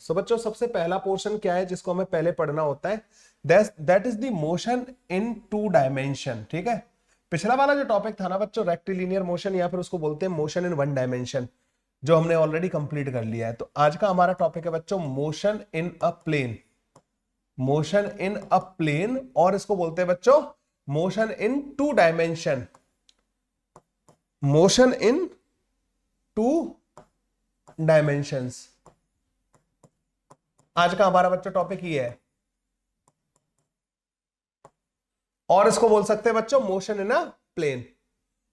सो बच्चों सबसे पहला पोर्शन क्या है जिसको हमें पहले पढ़ना होता है, that is the motion in two dimension. ठीक है, पिछला वाला जो टॉपिक था ना बच्चों रेक्टिलिनियर मोशन या फिर उसको बोलते हैं मोशन इन वन डायमेंशन, जो हमने ऑलरेडी कंप्लीट कर लिया है। तो आज का हमारा टॉपिक है बच्चों motion in a plane, motion in a plane, और इसको बोलते हैं बच्चों motion in two dimension, motion in two dimensions. आज का हमारा बच्चों टॉपिक ये है, और इसको बोल सकते हैं बच्चों मोशन इन अ प्लेन,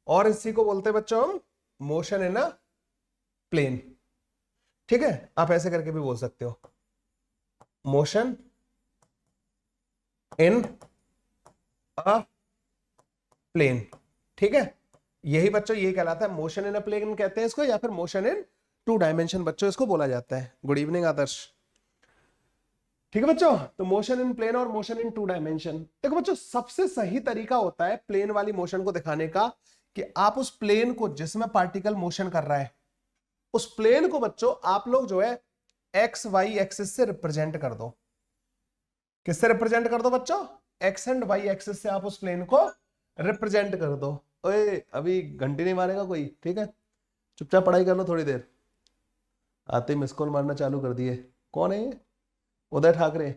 और इसी को बोलते हैं बच्चों हम मोशन इन अ प्लेन। ठीक है, आप ऐसे करके भी बोल सकते हो मोशन इन अ प्लेन। ठीक है, यही बच्चों यही कहलाता है मोशन इन अ प्लेन कहते हैं इसको, या फिर मोशन इन टू डायमेंशन बच्चों इसको बोला जाता है। गुड इवनिंग आदर्श। ठीक है बच्चों, तो मोशन इन प्लेन और मोशन इन टू डायमेंशन। देखो बच्चों सबसे सही तरीका होता है प्लेन वाली मोशन को दिखाने का कि आप उस प्लेन को जिसमें पार्टिकल मोशन कर रहा है, उस प्लेन को बच्चों आप लोग जो है एक्स वाई एक्सिस से रिप्रेजेंट कर दो। किससे रिप्रेजेंट कर दो बच्चों? एक्स एंड वाई एक्सिस से आप उस प्लेन को रिप्रेजेंट कर दो। ओए अभी घंटी नहीं मारेगा कोई, ठीक है, चुपचाप पढ़ाई कर लो थोड़ी देर। आते ही मिस कॉल मारना चालू कर दिए। कौन है ये? उदय ठाकरे।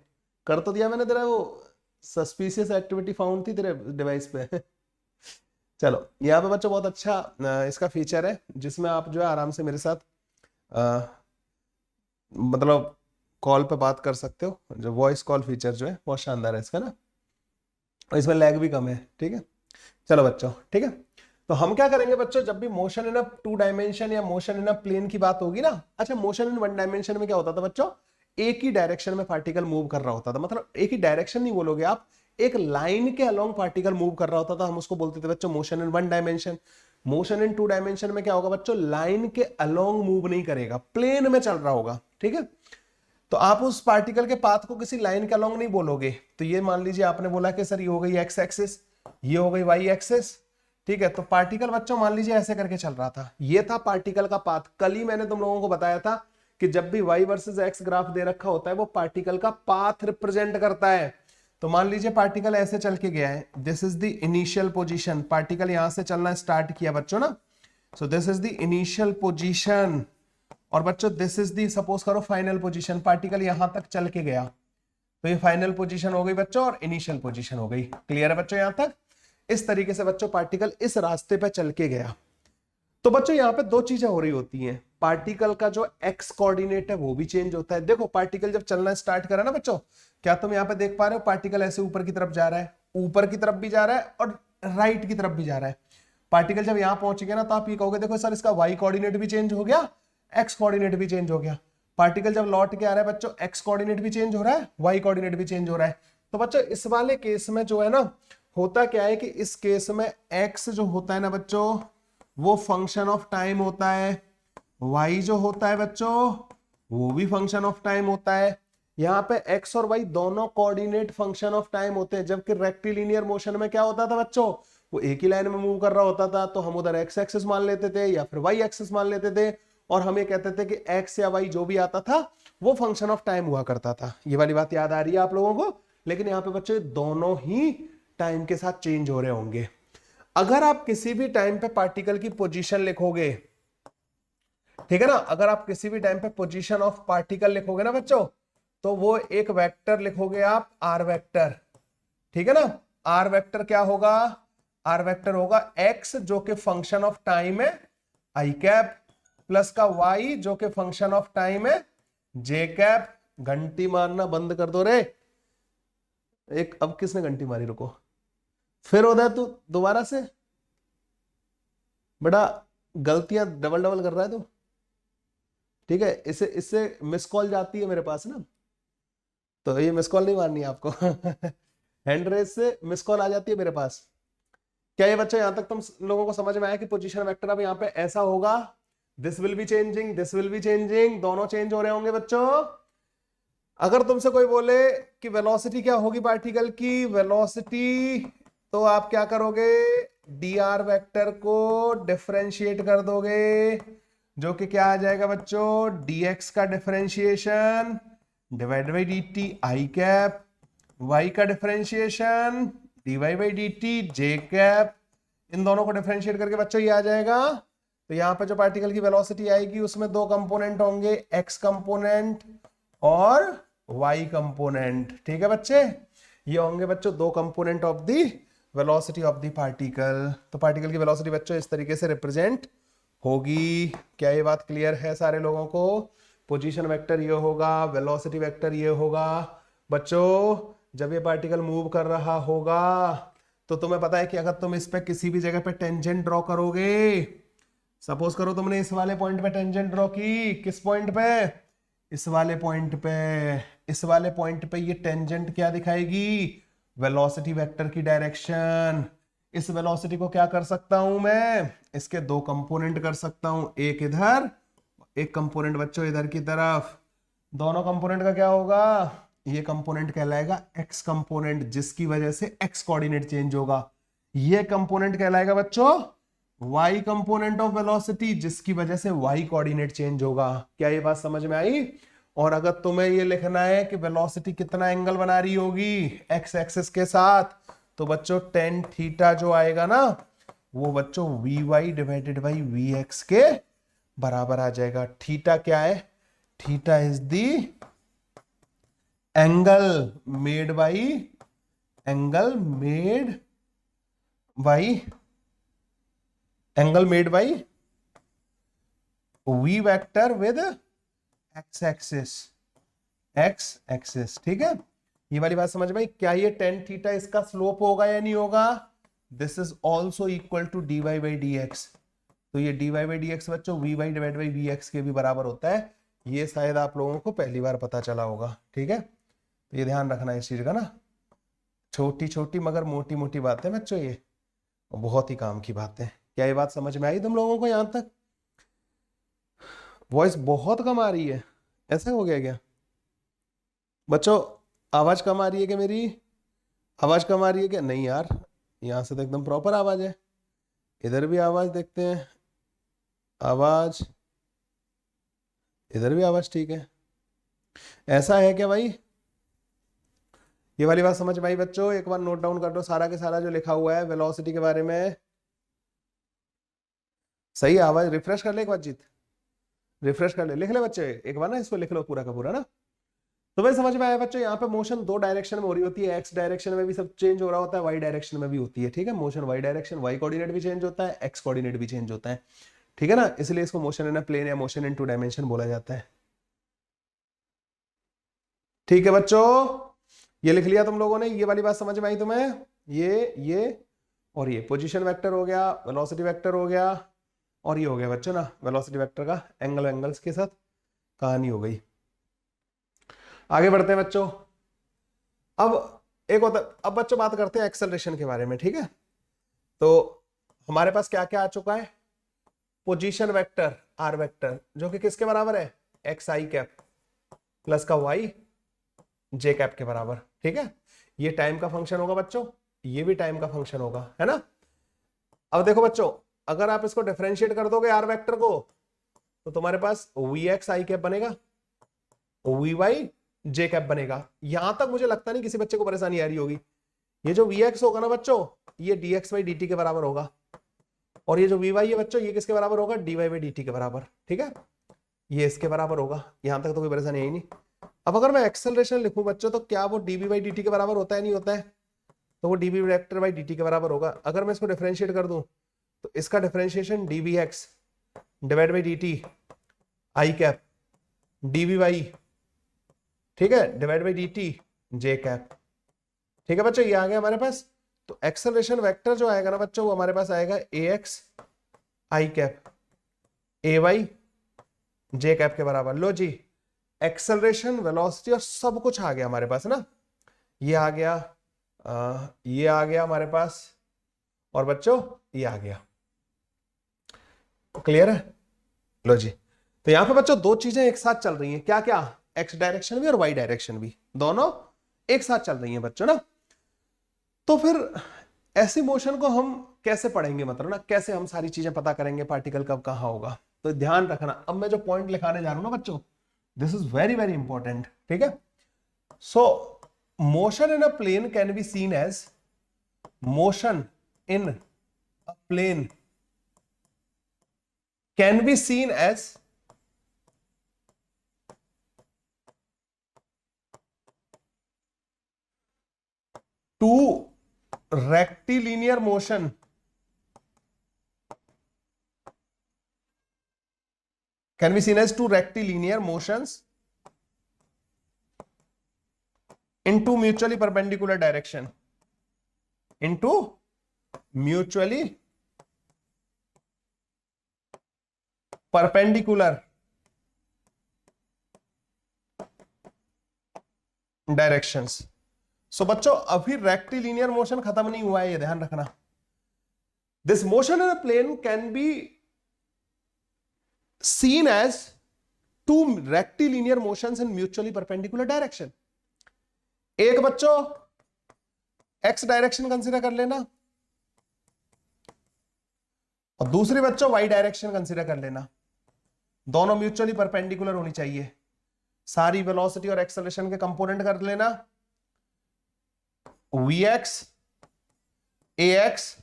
कर तो दिया मैंने तेरा वो सस्पिशियस एक्टिविटी फाउंड थी तेरे डिवाइस पे। चलो यहाँ पे बच्चों बहुत अच्छा इसका फीचर है जिसमें आप जो है आराम से मेरे साथ मतलब कॉल पे बात कर सकते हो। जो वॉइस कॉल फीचर जो है बहुत शानदार है इसका ना, और इसमें लैग भी कम है। ठीक है, चलो बच्चों ठीक है, तो हम क्या करेंगे बच्चों जब भी motion in a two dimension या मोशन इन अ प्लेन की बात होगी ना, अच्छा मोशन इन वन डायमेंशन में क्या होता था बच्चों, एक ही डायरेक्शन में पार्टिकल मूव कर रहा होता था। मतलब एक ही डायरेक्शन नहीं बोलोगे आप, एक लाइन के अलोंग पार्टिकल मूव कर रहा होता था, हम उसको बोलते थे बच्चों motion in one dimension. Motion in two dimension में क्या होगा बच्चों, लाइन के अलोंग मूव नहीं करेगा, प्लेन में चल रहा होगा। ठीक है, तो आप उस पार्टिकल के पाथ को किसी लाइन के अलोंग नहीं बोलोगे। तो ये मान लीजिए आपने बोला कि सर ये हो गई एक्स एक्सिस, ये हो गई वाई एक्सिस। ठीक है, तो पार्टिकल बच्चों मान लीजिए ऐसे करके चल रहा था, ये था पार्टिकल का पाथ। कल ही मैंने तुम लोगों को बताया था कि जब भी y वर्सेस x ग्राफ दे रखा होता है वो पार्टिकल का पाथ रिप्रेजेंट करता है। तो मान लीजिए पार्टिकल ऐसे चल के गया है, this is the initial position, particle यहां से चलना स्टार्ट किया बच्चों ना, सो this is the initial position, और बच्चों दिस इज दी सपोज करो फाइनल पोजीशन, पार्टिकल यहां तक चल के गया, तो ये फाइनल पोजीशन हो गई बच्चों और इनिशियल पोजीशन हो गई। क्लियर है बच्चों यहां तक? इस तरीके से बच्चों पार्टिकल इस रास्ते पे चल के गया। तो बच्चों यहाँ पे दो चीजें हो रही होती हैं, पार्टिकल का जो एक्स कोऑर्डिनेट है वो भी चेंज होता है। देखो पार्टिकल जब चलना स्टार्ट करा ना बच्चों, क्या तुम यहाँ पे देख पा रहे हो पार्टिकल ऐसे ऊपर की तरफ जा रहा है, ऊपर की तरफ भी जा रहा है और राइट की तरफ भी जा रहा है। पार्टिकल जब यहाँ पहुंच गया ना तो आप ये कहोगे देखो सर इसका वाई कोऑर्डिनेट भी चेंज हो गया, एक्स कोऑर्डिनेट भी चेंज हो गया। पार्टिकल जब लौट के आ रहा है बच्चों, एक्स कोऑर्डिनेट भी चेंज हो रहा है, वाई कोऑर्डिनेट भी चेंज हो रहा है। तो बच्चों इस वाले केस में जो है ना, होता क्या है कि इस केस में एक्स जो होता है ना बच्चों वो फंक्शन ऑफ टाइम होता है, वाई जो होता है बच्चों वो भी फंक्शन ऑफ टाइम होता है। यहाँ पे एक्स और वाई दोनों कोऑर्डिनेट फंक्शन ऑफ टाइम होते हैं, जबकि रेक्टिलिनियर मोशन में क्या होता था बच्चों, वो एक ही लाइन में मूव कर रहा होता था, तो हम उधर एक्स एक्सिस मान लेते थे या फिर वाई एक्सिस मान लेते थे, और हम ये कहते थे कि एक्स या वाई जो भी आता था वो फंक्शन ऑफ टाइम हुआ करता था। ये वाली बात याद आ रही है आप लोगों को? लेकिन यहाँ पे बच्चों दोनों ही टाइम के साथ चेंज हो रहे होंगे। अगर आप किसी भी टाइम पे पार्टिकल की पोजीशन लिखोगे, ठीक है ना, अगर आप किसी भी टाइम पे पोजीशन ऑफ पार्टिकल लिखोगे ना बच्चों, तो वो एक वेक्टर लिखोगे आप, आर वेक्टर। ठीक है ना, आर वेक्टर क्या होगा, आर वेक्टर होगा एक्स जो कि फंक्शन ऑफ टाइम है आई कैप, प्लस का वाई जो कि फंक्शन ऑफ टाइम है जे कैप। घंटी मारना बंद कर दो रे। एक अब किसने घंटी मारी, रुको फिर होता है तू दोबारा से, बड़ा गलतियां डबल डबल कर रहा है तू। ठीक है, इससे इससे मिस कॉल जाती है मेरे पास ना, तो ये मिस कॉल नहीं मारनी है आपको। हैंड रेज से मिस कॉल आ जाती है मेरे पास। क्या ये बच्चे यहां तक तुम लोगों को समझ में आया कि पोजीशन वेक्टर अब यहाँ पे ऐसा होगा, this will be changing, this will be changing, दोनों चेंज हो रहे होंगे बच्चों। अगर तुमसे कोई बोले कि वेलोसिटी क्या होगी पार्टिकल की, वेलोसिटी, तो आप क्या करोगे, डी आर वेक्टर को डिफरेंशिएट कर दोगे, जो कि क्या आ जाएगा बच्चों, dx का differentiation divide by dt i cap, y का differentiation dy by dt j cap. इन दोनों को डिफरेंशिएट करके बच्चों ये आ जाएगा। तो यहाँ पे जो पार्टिकल की वेलोसिटी आएगी उसमें दो कंपोनेंट होंगे, x कंपोनेंट और y कंपोनेंट। ठीक है बच्चे, ये होंगे बच्चों दो component of the velocity of the particle. तो पार्टिकल की वेलोसिटी बच्चों इस तरीके से रिप्रेजेंट होगी। क्या ये बात क्लियर है सारे लोगों को? पोजीशन वेक्टर ये होगा, वेलोसिटी वेक्टर ये होगा। बच्चों जब ये पार्टिकल मूव कर रहा होगा तो तुम्हें पता है कि अगर तुम इस पे किसी भी जगह पे टेंजेंट ड्रॉ करोगे, सपोज करो तुमने इस वाले पॉइंट पे टेंजेंट ड्रॉ की, किस पॉइंट पे, इस वाले पॉइंट पे, इस वाले पॉइंट पे ये टेंजेंट क्या दिखाएगी, वेलोसिटी वेक्टर की डायरेक्शन। इस वेलोसिटी को क्या कर सकता हूं मैं, इसके दो कंपोनेंट कर सकता हूं, एक इधर, एक कंपोनेंट बच्चों इधर की तरफ। दोनों कंपोनेंट का क्या होगा, ये कंपोनेंट कहलाएगा एक्स कंपोनेंट, जिसकी वजह से एक्स कोऑर्डिनेट चेंज होगा। ये कंपोनेंट कहलाएगा बच्चों y कंपोनेंट ऑफ वेलोसिटी, जिसकी वजह से y कोऑर्डिनेट चेंज होगा। क्या ये बात समझ में आई? और अगर तुम्हें ये लिखना है कि वेलोसिटी कितना एंगल बना रही होगी एक्स एक्सिस के साथ, तो बच्चों टेन थीटा जो आएगा ना, वो बच्चों vy डिवाइडेड बाई vx के बराबर आ जाएगा। थीटा क्या है, theta is the angle made by, angle made by, angle made by v vector with x axis, x axis. ठीक है, ये वाली बात समझ में आई? क्या ये टेन थीटा इसका स्लोप होगा या नहीं होगा? This is also equal to dy by dx। तो ये dy बाई dx बच्चों vy डिवाइड बाई vx के भी बराबर होता है। ये शायद आप लोगों को पहली बार पता चला होगा। ठीक है, तो ये ध्यान रखना इस चीज का ना, छोटी छोटी मगर मोटी मोटी बातें बच्चों, ये बहुत ही काम की बातें। क्या ये बात समझ में आई तुम लोगों को? यहां तक वॉइस बहुत कम आ रही है, ऐसा हो गया क्या बच्चों? आवाज कम आ रही है क्या मेरी? आवाज कम आ रही है क्या? नहीं यार, यहां से तो एकदम प्रॉपर आवाज है। इधर भी आवाज देखते हैं, आवाज, इधर भी आवाज ठीक है। ऐसा है क्या भाई? ये वाली बात समझ में आई बच्चों? एक बार नोट डाउन कर दो सारा के सारा जो लिखा हुआ है वेलोसिटी के बारे में। सही आवाज रिफ्रेश कर ले एक बार, जीत रिफ्रेश कर ले, लिख ले बच्चे एक बार ना, इसको लिख लो पूरा का पूरा ना। तो भाई समझ में आया बच्चों? यहाँ पे मोशन दो डायरेक्शन में हो रही होती है, एक्स डायरेक्शन में भी सब चेंज हो रहा होता है, वाई डायरेक्शन में भी होती है। ठीक है, motion Y direction, Y coordinate भी चेंज होता है, एक्स कोऑर्डिनेट भी चेंज होता है। ठीक है ना, इसलिए इसको मोशन इन अ प्लेन या मोशन इन टू डायमेंशन बोला जाता है। ठीक है बच्चों, ये लिख लिया तुम लोगों ने? ये वाली बात समझ में आई तुम्हें? ये और ये पोजीशन वेक्टर हो गया, वेलोसिटी वेक्टर हो गया, और ये हो गया बच्चों ना वेलोसिटी वेक्टर का एंगल्स के साथ कहानी हो गई। आगे बढ़ते हैं बच्चों। अब एक होता, अब बच्चों बात करते हैं एक्सेलरेशन के बारे में। ठीक है, तो हमारे पास क्या क्या आ चुका है, पोजीशन वेक्टर आर वेक्टर, जो कि किसके बराबर है, एक्स आई कैप प्लस का वाई जे कैप के बराबर। ठीक है, ये टाइम का फंक्शन होगा बच्चों, ये भी टाइम का फंक्शन होगा, है ना। अब देखो बच्चों, अगर आप इसको डिफरेंशिएट कर दोगे आर वेक्टर को, तो तुम्हारे पास वी एक्स आई कैप बनेगा, वी वाई जे कैप बनेगा। यहां तक मुझे लगता नहीं किसी बच्चे को परेशानी आ रही होगी। ये जो वी एक्स होगा ना बच्चों, ये D x by D T के बराबर होगा, और ये जो वी वाई है बच्चों, ये किसके बराबर होगा, D Y by D T के बराबर। ठीक है, ये इसके बराबर होगा। यहां तक तो कोई परेशानी है नहीं। अब अगर मैं एक्सेलरेशन लिखूं बच्चों, तो क्या वो डीबी बाई डी टी के बराबर होता है, नहीं होता है? तो वो dB vector by D T के बराबर होगा। अगर मैं इसको डिफरेंशिएट कर दूं, तो इसका differentiation D B X divide by D T I cap D B Y, ठीक है, divide by D T J cap. ठीक है बच्चों, ये आ गया हमारे पास। तो एक्सेलरेशन वेक्टर जो आएगा ना बच्चों, वो हमारे पास आएगा A X I cap A Y J cap के बराबर। लो जी, एक्सेलरेशन, वेलोसिटी और सब कुछ आ गया हमारे पास ना। ये आ गया, ये आ गया हमारे पास, और बच्चों ये आ गया। क्लियर है? लो जी, तो यहां पे बच्चों दो चीजें एक साथ चल रही हैं। क्या क्या? एक्स डायरेक्शन भी और वाई डायरेक्शन भी, दोनों एक साथ चल रही हैं बच्चों ना। तो फिर ऐसी मोशन को हम कैसे पढ़ेंगे, मतलब ना कैसे हम सारी चीजें पता करेंगे पार्टिकल कब कहां होगा। तो ध्यान रखना, अब मैं जो पॉइंट लिखाने जा रहा हूं ना बच्चों, this is very very important, ठीक है। So motion in a plane can be seen as, motion in a plane can be seen as two rectilinear motion can be seen as two rectilinear motions into mutually perpendicular direction, into mutually perpendicular directions. So बच्चों अभी rectilinear motion खत्म नहीं हुआ है, ये ध्यान रखना. This motion in a plane can be seen as two rectilinear motions in mutually perpendicular direction. एक बच्चों x डायरेक्शन कंसीडर कर लेना और दूसरी बच्चों y डायरेक्शन कंसीडर कर लेना. दोनों म्यूचुअली परपेंडिकुलर होनी चाहिए. सारी वेलोसिटी और एक्सेलरेशन के कंपोनेंट कर लेना. vx ax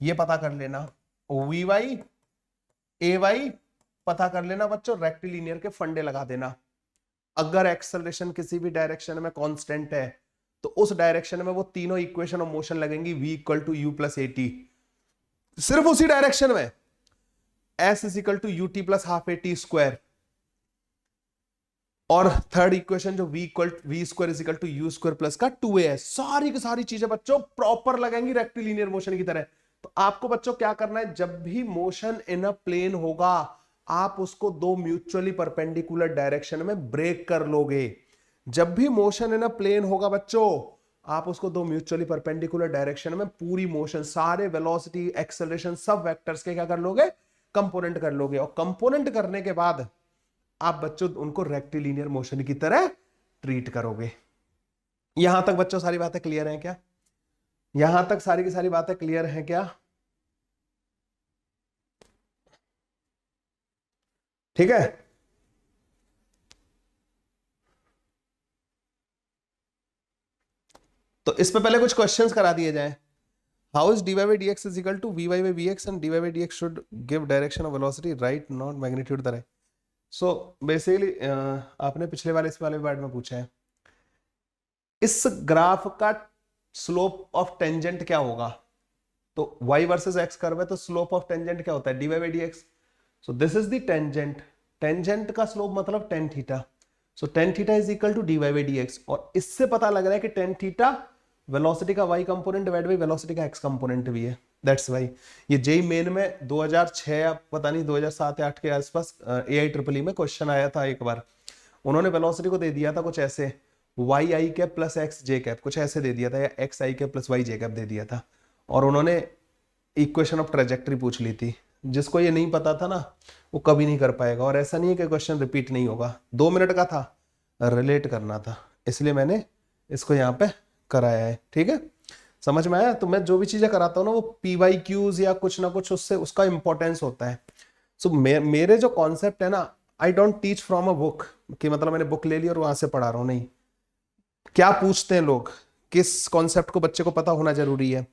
ये पता कर लेना, vy ay पता कर लेना बच्चों. रेक्टिलिनियर के फंडे लगा देना. अगर एक्सेलरेशन किसी भी डायरेक्शन में कांस्टेंट है तो उस डायरेक्शन में वो तीनों इक्वेशन ऑफ मोशन लगेंगी, v equal to U plus A T. सिर्फ उसी डायरेक्शन में s is equal to U T plus half A T square. और थर्ड इक्वेशन जो v square is equal to U square plus का 2as. सारी की सारी चीजें बच्चों प्रॉपर लगेंगी रेक्टिलिनियर मोशन की तरह. तो आपको बच्चों क्या करना है, जब भी मोशन इन अ प्लेन होगा आप उसको दो म्यूचुअली परपेंडिकुलर डायरेक्शन में ब्रेक कर लोगे. जब भी मोशन इन अ प्लेन होगा बच्चों आप उसको दो म्यूचुअली परपेंडिकुलर डायरेक्शन में पूरी मोशन, सारे वेलोसिटी एक्सेलरेशन सब वेक्टर्स के क्या कर लोगे, कंपोनेंट कर लोगे. और कंपोनेंट करने के बाद आप बच्चों उनको रेक्टिलिनियर मोशन की तरह ट्रीट करोगे. यहां तक बच्चों सारी बातें क्लियर हैं क्या? यहां तक सारी की सारी बातें क्लियर हैं क्या? ठीक है. तो इस पे पहले कुछ क्वेश्चंस करा दिए जाएं. How is dy by dx is equal to vy by vx and dy by dx should give direction of velocity, right, not magnitude the right. So basically आपने पिछले वाले पार्ट में पूछा है इस ग्राफ का स्लोप ऑफ टेंजेंट क्या होगा. तो y वर्सेस x कर्व है तो स्लोप ऑफ टेंजेंट क्या होता है, dy by dx. So this is the tangent. Tangent का स्लोप मतलब tan theta. So tan theta is equal to dy by dx. और इससे पता लग रहा है कि tan थीटा वेलोसिटी का y component divide by velocity का x कंपोनेंट भी है. दैट्स वाई ये जेई मेन में 2006 या पता नहीं 2007 या 8 के आसपास एआई ट्रिपल ई में क्वेश्चन आया था एक बार. उन्होंने वेलोसिटी को दे दिया था कुछ ऐसे, वाई आई कैप प्लस एक्स जे कैप कुछ ऐसे दे दिया था, या x I cap plus Y J cap दे दिया था. और उन्होंने इक्वेशन ऑफ ट्रेजेक्टरी पूछ ली थी. जिसको ये नहीं पता था ना वो कभी नहीं कर पाएगा. और ऐसा नहीं है कि क्वेश्चन रिपीट नहीं होगा. 2 मिनट का था, रिलेट करना था, इसलिए मैंने इसको यहाँ पे कराया है. ठीक है, समझ में आया? तो मैं जो भी चीजें कराता हूँ ना वो पीवाई क्यूज या कुछ ना कुछ उससे उसका इंपॉर्टेंस होता है. सो मेरे जो कॉन्सेप्ट है ना, I don't teach from a book कि मतलब मैंने बुक ले ली और वहां से पढ़ा रहा हूँ. नहीं, क्या पूछते हैं लोग, किस कॉन्सेप्ट को बच्चे को पता होना जरूरी है.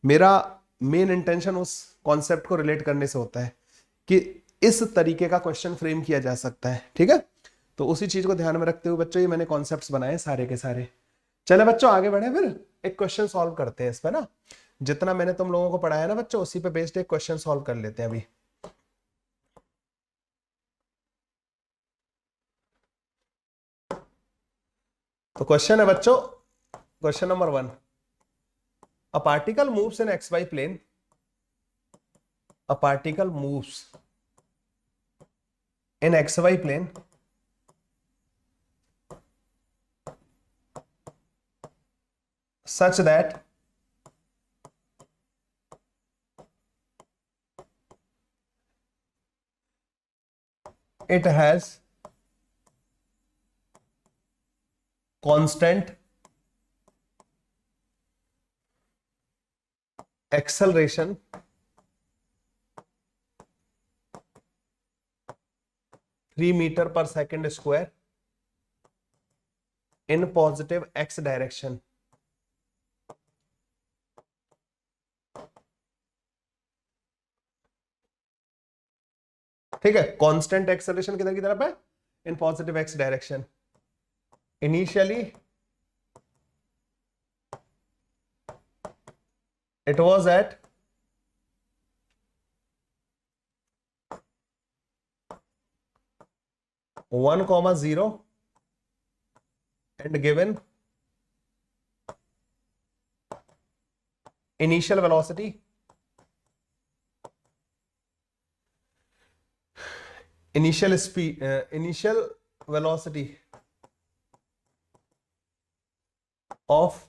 मेरा मेन इंटेंशन उस कॉन्सेप्ट को रिलेट करने से होता है कि इस तरीके का क्वेश्चन फ्रेम किया जा सकता है. ठीक है, तो उसी चीज को ध्यान में रखते हुए बच्चों ये मैंने कॉन्सेप्ट्स बनाए सारे के सारे. चले बच्चों आगे बढ़े, फिर एक क्वेश्चन सॉल्व करते हैं इस पे ना. जितना मैंने तुम लोगों को पढ़ाया ना बच्चों उसी पे बेस्ड एक क्वेश्चन सॉल्व कर लेते हैं अभी. तो क्वेश्चन है बच्चों, question number 1. A particle moves in X Y plane. A particle moves in X Y plane such that it has constant acceleration 3 metre पर second square in positive X direction. ठीक है, कांस्टेंट एक्सेलरेशन किधर की तरफ है? In positive X direction. Initially it was at 1,0 and given initial velocity initial speed initial velocity of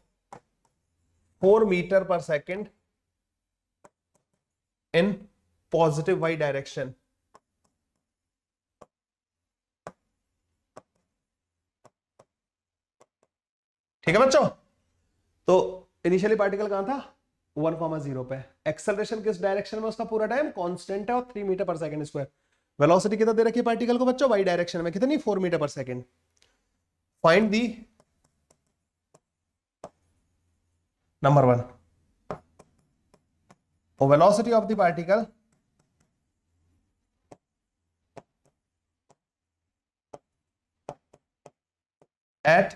4 meter per second in positive y direction। ठीक है बच्चों, तो इनिशियली पार्टिकल कहां था? 1,0 पे। एक्सेलरेशन किस डायरेक्शन में उसका पूरा टाइम? कांस्टेंट है और 3 मीटर पर सेकंड स्क्वायर। वेलोसिटी कितना दे रखी है पार्टिकल को बच्चों? वाई डायरेक्शन में। कितनी? 4 मीटर पर second. Find the number 1 velocity of the particle at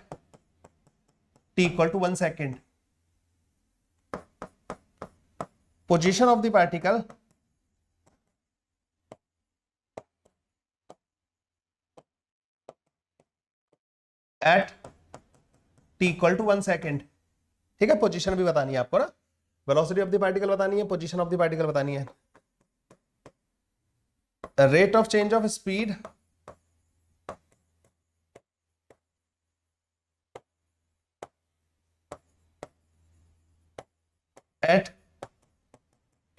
t equal to 1 second, position of the particle at t equal to 1 second। ठीक है, पोजीशन भी बतानी है आपको ना, वेलोसिटी ऑफ द पार्टिकल बतानी है, पोजीशन ऑफ द पार्टिकल बतानी है। Rate of change of speed at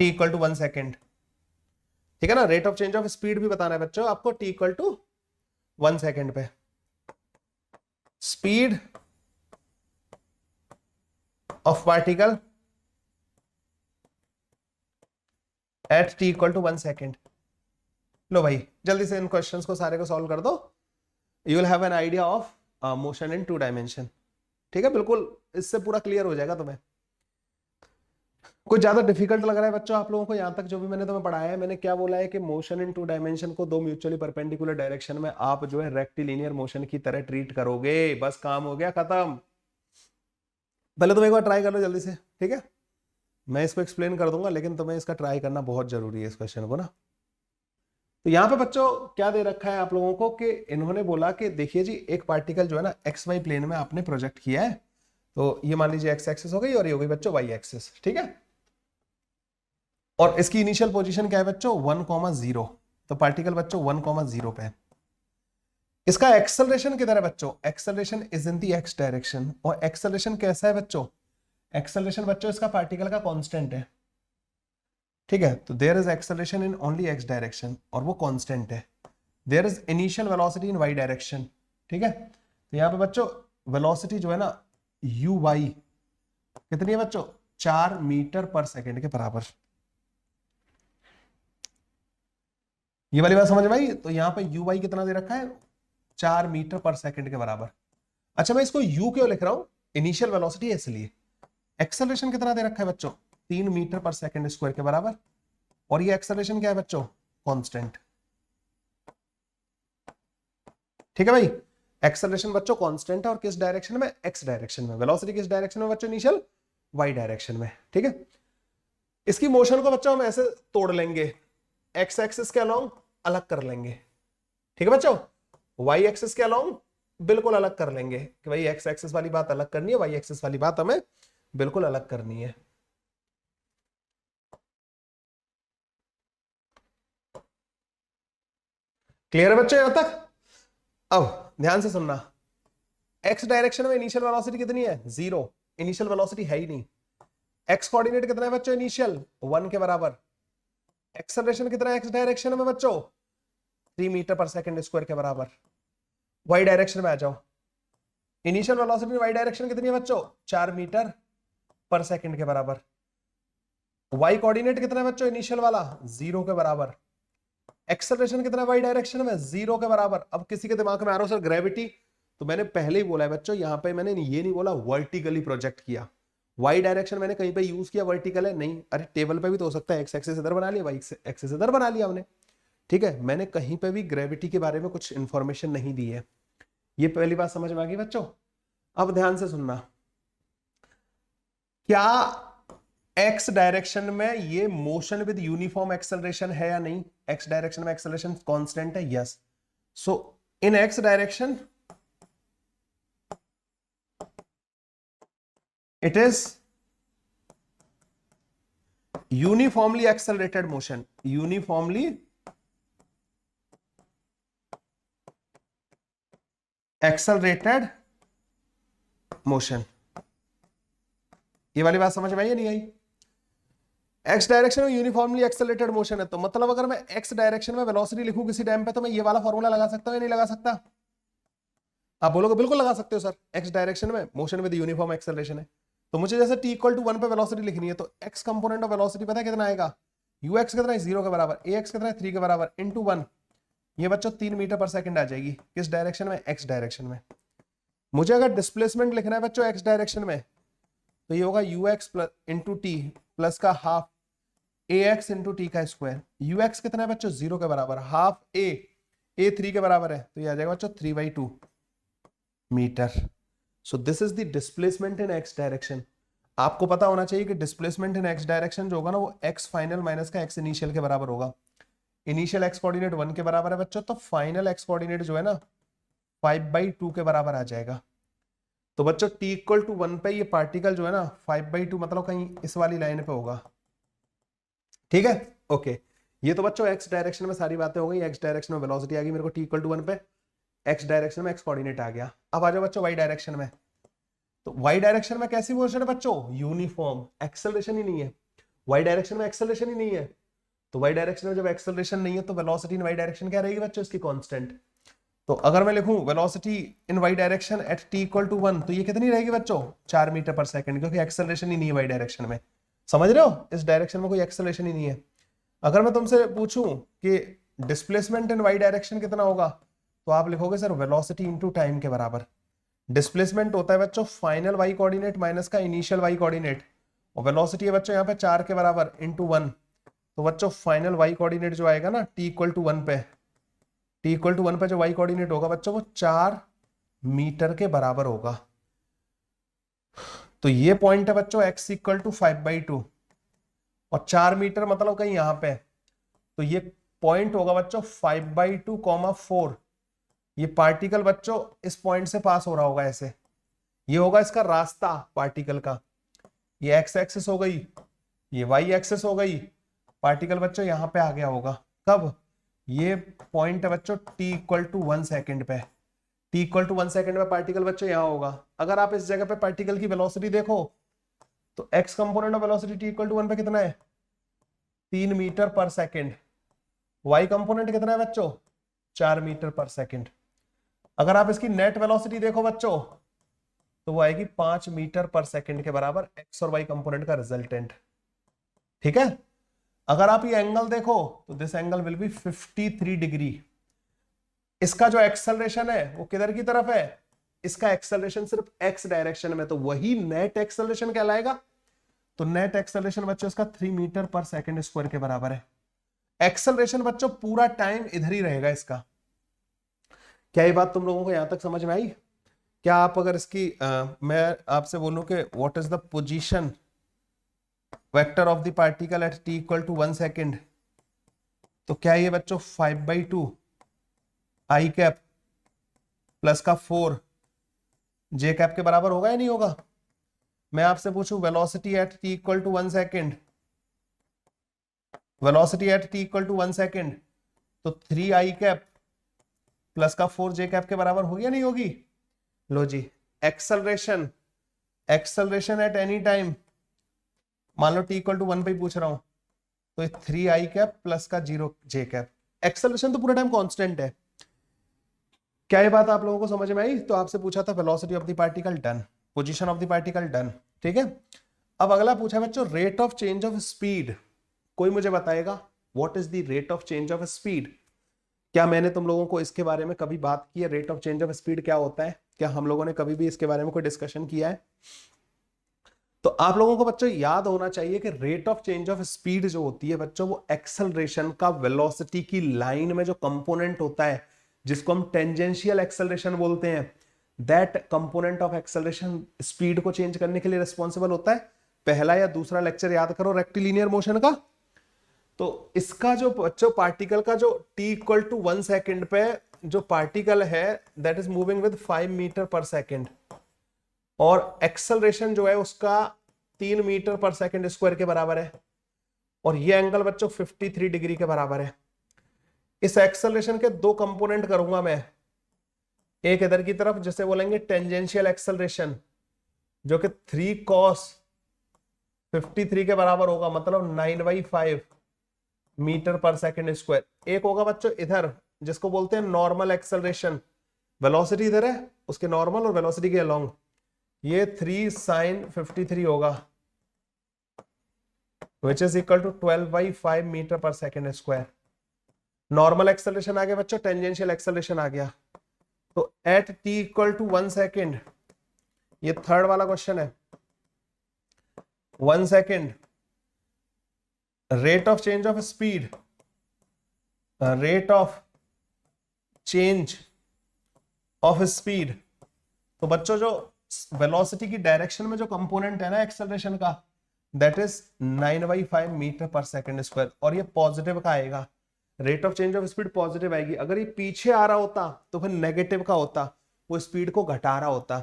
t equal to 1 second. ठीक है ना, rate of change of speed भी बताना है बच्चों आपको, t इक्वल टू 1 सेकेंड पे। Speed of particle at t equal to 1 second. लो भाई जल्दी से इन क्वेश्चंस को सारे को सॉल्व कर दो, you will have an idea of motion in 2 dimension. ठीक है, बिल्कुल इससे पूरा क्लियर हो जाएगा तुम्हें। कुछ ज्यादा डिफिकल्ट लग रहा है बच्चों आप लोगों को? यहां तक जो भी मैंने तुम्हें पढ़ाया है, मैंने क्या बोला है कि मोशन इन 2 डायमेंशन को 2 म्यूचुअली परपेंडिकुलर डायरेक्शन में आप जो है रेक्टिलिनियर मोशन की तरह ट्रीट करोगे। बस काम हो गया खत्म। पहले तुम एक बार ट्राई कर लो जल्दी से, ठीक है? मैं इसको एक्सप्लेन कर दूंगा, लेकिन तुम्हें इसका ट्राई करना बहुत जरूरी है इस क्वेश्चन को ना। तो यहाँ पे बच्चों क्या दे रखा है आप लोगों को कि इन्होंने बोला कि देखिए जी, एक पार्टिकल जो है ना एक्स वाई प्लेन में आपने प्रोजेक्ट किया है, तो ये मान लीजिए एक्स एक्सिस हो गई और ये हो गई बच्चों वाई एक्सिस। ठीक है, और इसकी इनिशियल पोजीशन क्या है बच्चों? 1,0। तो पार्टिकल बच्चों 1,0 पे है। इसका एक्सेलरेशन किधर है बच्चों? Acceleration is in the x direction. और एक्सेलरेशन कैसा है बच्चों? एक्सेलरेशन बच्चों इसका पार्टिकल का कांस्टेंट है। ठीक है, तो there is acceleration in only X direction और वो कांस्टेंट है। There is initial velocity in Y direction. ठीक है, तो यहां पे बच्चों वेलोसिटी जो है ना यू वाई कितनी है बच्चों? 4 मीटर पर सेकेंड के बराबर। ये वाली बात समझ में आई? तो यहां पे यू वाई कितना दे रखा है? 4 मीटर पर सेकेंड के बराबर। अच्छा, मैं इसको यू क्यों लिख रहा हूं? इनिशियल वेलोसिटी है इसलिए। एक्सेलरेशन कितना दे रखा है बच्चों? 3 मीटर पर सेकेंड स्क्वायर के बराबर। और ये एक्सेलरेशन क्या है बच्चों? कांस्टेंट। ठीक है भाई, एक्सेलरेशन बच्चों कांस्टेंट है और किस डायरेक्शन में? एक्स डायरेक्शन में। वेलोसिटी किस डायरेक्शन में बच्चों? इनिशियल वाई डायरेक्शन में। ठीक है, इसकी मोशन को बच्चों हम ऐसे तोड़ लेंगे, एक्स एक्सिस के अलोंग अलग कर लेंगे। ठीक है बच्चों, वाई एक्सिस के अलोंग बिल्कुल अलग कर लेंगे कि भाई एक्स एक्सिस वाली बात अलग करनी है, वाई एक्सिस वाली बात हमें बिल्कुल अलग करनी है। क्लियर है बच्चों यहां तक? अब ध्यान से सुनना, एक्स डायरेक्शन में इनिशियल वेलोसिटी कितनी है? 0। इनिशियल वेलोसिटी है ही नहीं। एक्स कोऑर्डिनेट कितना है बच्चों? इनिशियल 1 के बराबर। एक्सेलरेशन कितना है एक्स डायरेक्शन में बच्चों? 3 मीटर पर सेकेंड स्क्वायर के बराबर। वाई डायरेक्शन में आ जाओ, इनिशियल वेलोसिटी वाई डायरेक्शन कितनी है बच्चों? 4 मीटर पर सेकेंड के बराबर। वाई कोऑर्डिनेट कितना है बच्चों? इनिशियल वाला 0 के बराबर। एक्सेलरेशन कितना वाई डायरेक्शन में, 0 के बराबर। अब किसी के दिमाग में आ रहा हो सर ग्रेविटी, तो मैंने पहले ही बोला है बच्चों, यहां पे मैंने ये नहीं बोला वर्टिकली प्रोजेक्ट किया। वाई डायरेक्शन मैंने कहीं पे यूज किया वर्टिकल है नहीं, अरे टेबल पे भी तो हो सकता है, एक्स एक्सिस इधर बना लिया, वाई एक्सिस इधर बना लिया हमने, ठीक है। मैंने कहीं पे भी ग्रेविटी के बारे में कुछ इंफॉर्मेशन नहीं दी है। ये पहली बात समझ में आ गई बच्चों। अब ध्यान से सुनना, क्या एक्स डायरेक्शन में ये मोशन विद यूनिफॉर्म एक्सेलरेशन है या नहीं? एक्स डायरेक्शन में एक्सेलरेशन कांस्टेंट है, yes. So in X direction it is uniformly accelerated motion, uniformly accelerated motion। ये वाली बात समझ में आई या नहीं आई? एक्स डायरेक्शन में यूनिफॉर्मली एक्सेलरेटेड मोशन है, तो मतलब अगर मैं एक्स डायरेक्शन में वेलोसिटी लिखूं किसी टाइम पे, तो मैं ये वाला फॉर्मूला लगा सकता हूं या नहीं लगा सकता? आप बोलोगे बिल्कुल लगा सकते हो सर, एक्स डायरेक्शन में मोशन विद यूनिफॉर्म एक्सेलरेशन है। तो मुझे जैसे t इक्वल टू 1 पे वेलोसिटी लिखनी है, तो x कंपोनेंट ऑफ वेलोसिटी पता है कितना आएगा? ux कितना है? 0 के बराबर, ax कितना है? 3 के बराबर, इनटू 1। ये बच्चों 3 मीटर पर सेकंड आ जाएगी। किस डायरेक्शन में? x डायरेक्शन में। मुझे अगर डिस्प्लेसमेंट लिखना है बच्चों x डायरेक्शन में, तो ये होगा ux plus into T plus का हाफ ax इंटू टी का स्क्वायर। ux कितना है बच्चों? 0 के बराबर, हाफ a 3 के बराबर है, तो ये आ जाएगा बच्चों 3/2 metre. So this is the displacement in X direction. आपको पता होना चाहिए कि डिस्प्लेसमेंट इन एक्स डायरेक्शन जो होगा ना, वो एक्स फाइनल माइनस का एक्स इनिशियल के बराबर होगा। इनिशियल एक्स कोऑर्डिनेट 1 के बराबर है बच्चों, तो फाइनल एक्स कोऑर्डिनेट जो है ना 5/2 के बराबर आ जाएगा। तो बच्चों t इक्वल टू 1 पे ये पार्टिकल जो है ना 5/2 मतलब कहीं इस वाली लाइन पे होगा, ठीक है। ओके, ये तो बच्चों एक्स डायरेक्शन में सारी बातें हो गई। एक्स डायरेक्शन में वेलोसिटी आ गई मेरे को t इक्वल टू 1 पे, एक्स डायरेक्शन में एक्स कोऑर्डिनेट आ गया। अब आ जाओ बच्चों वाई डायरेक्शन में। तो वाई डायरेक्शन में कैसी मोशन है बच्चों? यूनिफॉर्म, एक्सेलरेशन ही नहीं है। वाई डायरेक्शन में एक्सेलरेशन ही नहीं है, तो वाई डायरेक्शन में जब एक्सेलरेशन नहीं है तो वेलोसिटी इन वाई डायरेक्शन क्या रहेगी बच्चों? इसकी कांस्टेंट। तो अगर मैं लिखूं velocity in Y direction at t equal to 1, तो ये कितनी रहेगी बच्चों? 4 मीटर पर सेकंड, क्योंकि एक्सेलरेशन ही नहीं है वाई डायरेक्शन में। समझ रहे हो? इस डायरेक्शन में कोई एक्सेलरेशन ही नहीं है। अगर मैं तुमसे पूछूं कि डिस्प्लेसमेंट इन वाई डायरेक्शन कितना होगा, तो आप लिखोगे सर वेलोसिटी इनटू टाइम के बराबर। डिस्प्लेसमेंट होता है बच्चों फाइनल वाई कोऑर्डिनेट माइनस का इनिशियल वाई कोऑर्डिनेट, और वेलोसिटी है बच्चों यहाँ पे 4 के बराबर इनटू 1। तो बच्चों फाइनल वाई कोऑर्डिनेट जो आएगा ना t इक्वल टू 1 पे, t इक्वल टू 1 पे जो वाई कोऑर्डिनेट होगा बच्चों वो 4 मीटर के बराबर होगा। तो ये पॉइंट है बच्चों x इक्वल टू 5/2, और 4 मीटर मतलब कहीं यहाँ पे, तो ये पॉइंट होगा बच्चों 5/2, 4। ये पार्टिकल बच्चों इस पॉइंट से पास हो रहा होगा ऐसे, ये होगा इसका रास्ता पार्टिकल का। ये एक्स एक्सिस हो गई, ये वाई एक्सिस हो गई, पार्टिकल बच्चों यहां पे आ गया होगा। कब? ये पॉइंट है बच्चों t इक्वल टू 1 सेकेंड पे, t इक्वल टू 1 सेकेंड में पार्टिकल बच्चों यहां होगा। अगर आप इस जगह पे पार्टिकल की वेलोसिटी देखो, तो x component of velocity t equal to 1 पे कितना है? 3 मीटर पर सेकेंड। y कंपोनेंट कितना है बच्चों? 4 मीटर पर सेकेंड। अगर आप इसकी नेट वेलोसिटी देखो बच्चों, तो वो आएगी 5 मीटर पर सेकंड के बराबर, एक्स और वाई कंपोनेंट का रिजल्टेंट, ठीक है। अगर आप ये एंगल देखो, तो this angle will be 53 degree. इसका जो एक्सेलरेशन है वो किधर की तरफ है? इसका एक्सेलरेशन सिर्फ एक्स डायरेक्शन में, तो वही नेट एक्सेलरेशन कहलाएगा। तो नेट एक्सेलरेशन बच्चों इसका 3 मीटर पर सेकंड स्क्वायर के बराबर है। एक्सेलरेशन बच्चों पूरा टाइम इधर ही रहेगा इसका। क्या ये बात तुम लोगों को यहां तक समझ में आई? क्या आप अगर इसकी मैं आपसे बोलूं कि what is the position vector of the particle at t equal to 1 second, तो क्या ये बच्चों 5/2 आई कैप प्लस का 4 जे कैप के बराबर होगा या नहीं होगा? मैं आपसे पूछूं velocity at t equal to 1 second, velocity at t equal to 1 second, तो 3 आई कैप प्लस का 4 जे कैप के बराबर होगी या नहीं होगी? लो जी, एक्सेलरेशन एट एनी टाइम, मान लो t इक्वल टू 1 पे ही पूछ रहा हूं, तो 3 आई कैप प्लस का 0 जे कैप। एक्सेलरेशन तो पूरा टाइम कांस्टेंट है। क्या ये बात आप लोगों को समझ में आई? तो आपसे पूछा था velocity of the particle done, position of the particle done, ठीक है। अब अगला पूछा बच्चों rate of change of speed. कोई मुझे बताएगा what is the rate of change of speed? क्या मैंने तुम लोगों को इसके बारे में कभी बात की है, rate of change of speed क्या होता है? क्या हम लोगों ने कभी भी इसके बारे में कोई डिस्कशन किया है? तो आप लोगों को बच्चों याद होना चाहिए कि rate of change of speed जो होती है बच्चों, वो एक्सेलरेशन का वेलोसिटी की लाइन में जो कंपोनेंट होता है, जिसको हम टेंजेंशियल एक्सेलरेशन बोलते हैं, that component of acceleration speed को चेंज करने के लिए रिस्पॉन्सिबल होता है। पहला या दूसरा लेक्चर याद करो रेक्टिलिनियर मोशन का। तो इसका जो बच्चों पार्टिकल का जो t इक्वल टू 1 सेकेंड पे जो पार्टिकल है that is moving with 5 metre पर सेकेंड, और एक्सेलरेशन जो है उसका 3 मीटर पर सेकेंड स्क्वायर के बराबर है, और ये एंगल बच्चों 53 डिग्री के बराबर है। इस एक्सेलरेशन के दो कंपोनेंट करूंगा मैं, एक इधर की तरफ जिसे बोलेंगे टेंजेंशियल एक्सेलरेशन, जो कि 3 cos 53 के बराबर होगा, मतलब 9/5 मीटर पर सेकेंड स्क्वायर। एक होगा बच्चों इधर जिसको बोलते हैं नॉर्मल एक्सेलरेशन, वेलोसिटी इधर है, उसके नॉर्मल और वेलोसिटी के अलोंग, ये 3 sin 53 होगा, which is equal to 12/5 metre पर सेकेंड स्क्वायर। नॉर्मल एक्सेलरेशन आ गया बच्चों, टेंजेंशियल एक्सेलरेशन आ गया। तो at t equal to 1 second, ये थर्ड वाला क्वेश्चन है, 1 second rate of change of speed, rate of change of speed. तो बच्चों जो वेलोसिटी की डायरेक्शन में जो कंपोनेंट है ना एक्सेलरेशन का, दैट इज 9/5 मीटर पर सेकेंड स्क्वायर, और ये पॉजिटिव का आएगा। Rate of change of speed positive आएगी। अगर ये पीछे आ रहा होता तो फिर नेगेटिव का होता, वो स्पीड को घटा रहा होता।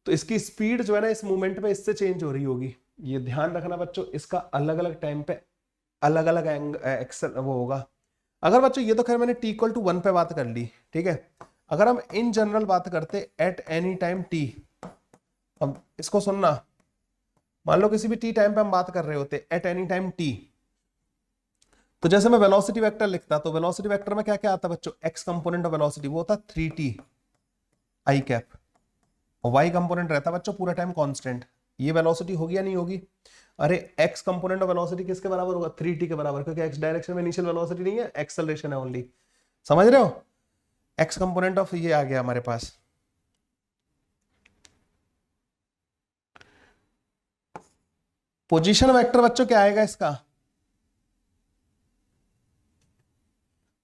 तो इसकी स्पीड जो है ना इस मूवमेंट में इससे चेंज हो रही होगी। ये ध्यान रखना बच्चों, इसका अलग अलग टाइम पे अलग अलग एक्सेल वो होगा। अगर बच्चों ये तो खैर मैंने t इक्वल टू 1 पे बात कर ली, ठीक है। अगर हम इन जनरल बात करते एट एनी टाइम t, अब इसको सुनना, मान लो किसी भी t टाइम पे हम बात कर रहे होते एट एनी टाइम t, तो जैसे मैं वेलोसिटी वेक्टर लिखता, तो वेलोसिटी वेक्टर में क्या क्या आता बच्चों, x कंपोनेंट ऑफ वेलोसिटी वो होता 3t i कैप, और y कंपोनेंट रहता बच्चों पूरा टाइम कांस्टेंट। ये वेलोसिटी होगी या नहीं होगी? अरे x कंपोनेंट ऑफ वेलोसिटी किसके बराबर होगा? 3t के बराबर, क्योंकि x डायरेक्शन में इनिशियल वेलोसिटी नहीं है, एक्सेलरेशन है ओनली। समझ रहे हो? x कंपोनेंट ऑफ ये आ गया हमारे पास। पोजीशन वेक्टर बच्चों क्या आएगा इसका?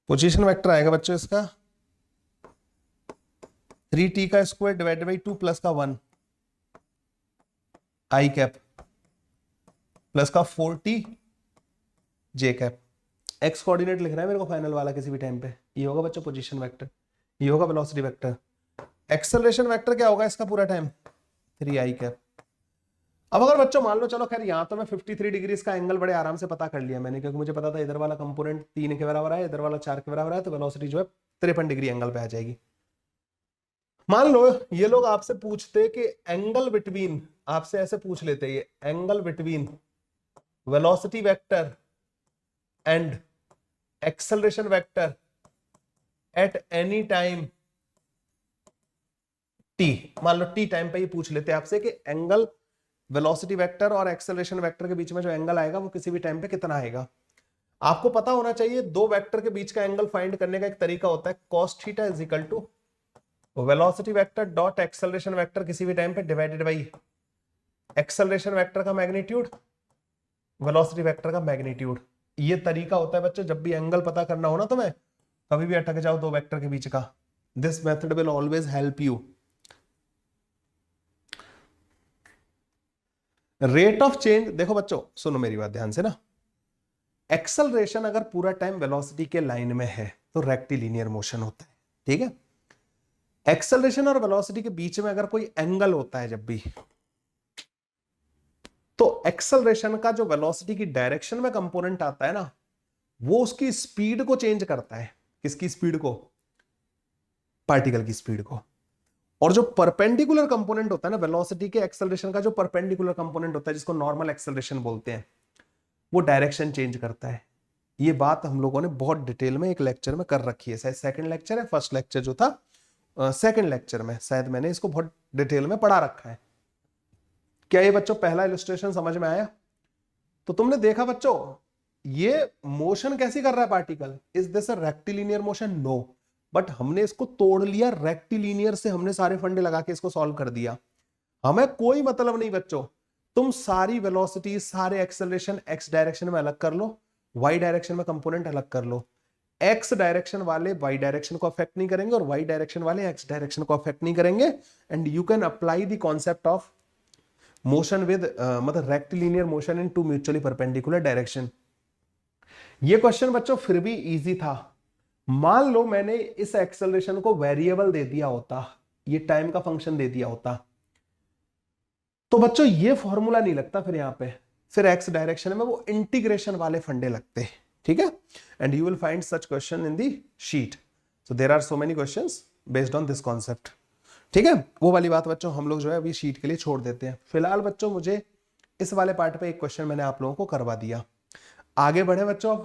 पोजीशन वेक्टर आएगा बच्चों इसका 3t का स्क्वायर डिवाइडेड बाई 2 प्लस का 1 i कैप प्लस का 4t j cap. x coordinate लिख रहा है मेरे को फाइनल वाला किसी भी टाइम पे, ये होगा बच्चों पोजीशन वेक्टर, ये होगा वेलोसिटी वेक्टर। एक्सेलरेशन वेक्टर क्या होगा इसका पूरा टाइम? 3i cap. अब अगर बच्चों मान लो, चलो खैर यहाँ तो मैं 53 डिग्री इसका एंगल बड़े आराम से पता कर लिया मैंने, क्योंकि मुझे पता था इधर वाला कंपोनेंट 3 के बराबर है, इधर वाला 4 के बराबर है, तो वेलोसिटी जो है 53 डिग्री एंगल पे आ जाएगी। मान लो ये लोग आपसे पूछते कि एंगल बिटवीन, आपसे ऐसे पूछ लेते ये angle between velocity vector and acceleration vector at any time t, मान लो t टाइम पे ये पूछ लेते आपसे कि एंगल वेलोसिटी वेक्टर और एक्सेलरेशन वेक्टर के बीच में जो एंगल आएगा वो किसी भी टाइम पे कितना आएगा। आपको पता होना चाहिए दो वेक्टर के बीच का एंगल फाइंड करने का एक तरीका होता है, cos theta is equal to velocity vector dot acceleration vector किसी भी टाइम पे डिवाइडेड बाई एक्सेलरेशन वेक्टर का मैग्नीट्यूड, वेलोसिटी वेक्टर का मैग्नीट्यूड। ये तरीका होता है बच्चों जब भी एंगल पता करना हो ना, तो मैं कभी भी अटक जाओ दो वेक्टर के बीच का, this method will always help you. Rate of change, देखो बच्चों सुनो मेरी बात ध्यान से ना, एक्सेलरेशन अगर पूरा टाइम वेलोसिटी के लाइन में है तो रेक्टिलिनियर मोशन होता है, ठीक है। एक्सेलरेशन और वेलोसिटी के बीच में अगर कोई एंगल होता है जब भी, तो एक्सेलरेशन का जो वेलोसिटी की डायरेक्शन में कंपोनेंट आता है ना, वो उसकी स्पीड को चेंज करता है। किसकी स्पीड को? पार्टिकल की स्पीड को। और जो परपेंडिकुलर कंपोनेंट होता है ना वेलोसिटी के एक्सेलरेशन का, जो परपेंडिकुलर कंपोनेंट होता है जिसको नॉर्मल एक्सेलरेशन बोलते हैं, वो डायरेक्शन चेंज करता है। ये बात हम लोगों ने बहुत डिटेल में एक लेक्चर में कर रखी है, शायद सेकंड लेक्चर है, फर्स्ट लेक्चर जो था सेकंड लेक्चर में शायद मैंने इसको बहुत डिटेल में पढ़ा रखा है। क्या ये बच्चों पहला इलस्ट्रेशन समझ में आया? तो तुमने देखा बच्चों ये मोशन कैसी कर रहा है particle? Is this a rectilinear motion? No, but हमने इसको तोड़ लिया रेक्टिलिनियर से, हमने सारे फंडे लगा के इसको सॉल्व कर दिया। हमें कोई मतलब नहीं बच्चों, तुम सारी वेलोसिटी, सारे एक्सेलरेशन एक्स डायरेक्शन में अलग कर लो, वाई डायरेक्शन में कंपोनेंट अलग कर लो। एक्स डायरेक्शन वाले वाई डायरेक्शन को अफेक्ट नहीं करेंगे और वाई डायरेक्शन वाले एक्स डायरेक्शन को अफेक्ट नहीं करेंगे। And you can apply the concept of motion with मतलब rectilinear motion in two mutually perpendicular direction. ये क्वेश्चन बच्चों फिर भी इजी था। मान लो मैंने इस एक्सेलरेशन को वेरिएबल दे दिया होता, ये टाइम का फंक्शन दे दिया होता, तो बच्चों ये फॉर्मूला नहीं लगता फिर यहां पे, फिर एक्स डायरेक्शन में वो इंटीग्रेशन वाले फंडे लगते हैं, ठीक है। And you will find such question in the sheet. So there are so many questions based on this concept, ठीक है। वो वाली बात बच्चों हम लोग जो है अभी शीट के लिए छोड़ देते हैं। फिलहाल बच्चों मुझे इस वाले पार्ट पे एक क्वेश्चन मैंने आप लोगों को करवा दिया। आगे बढ़े बच्चों,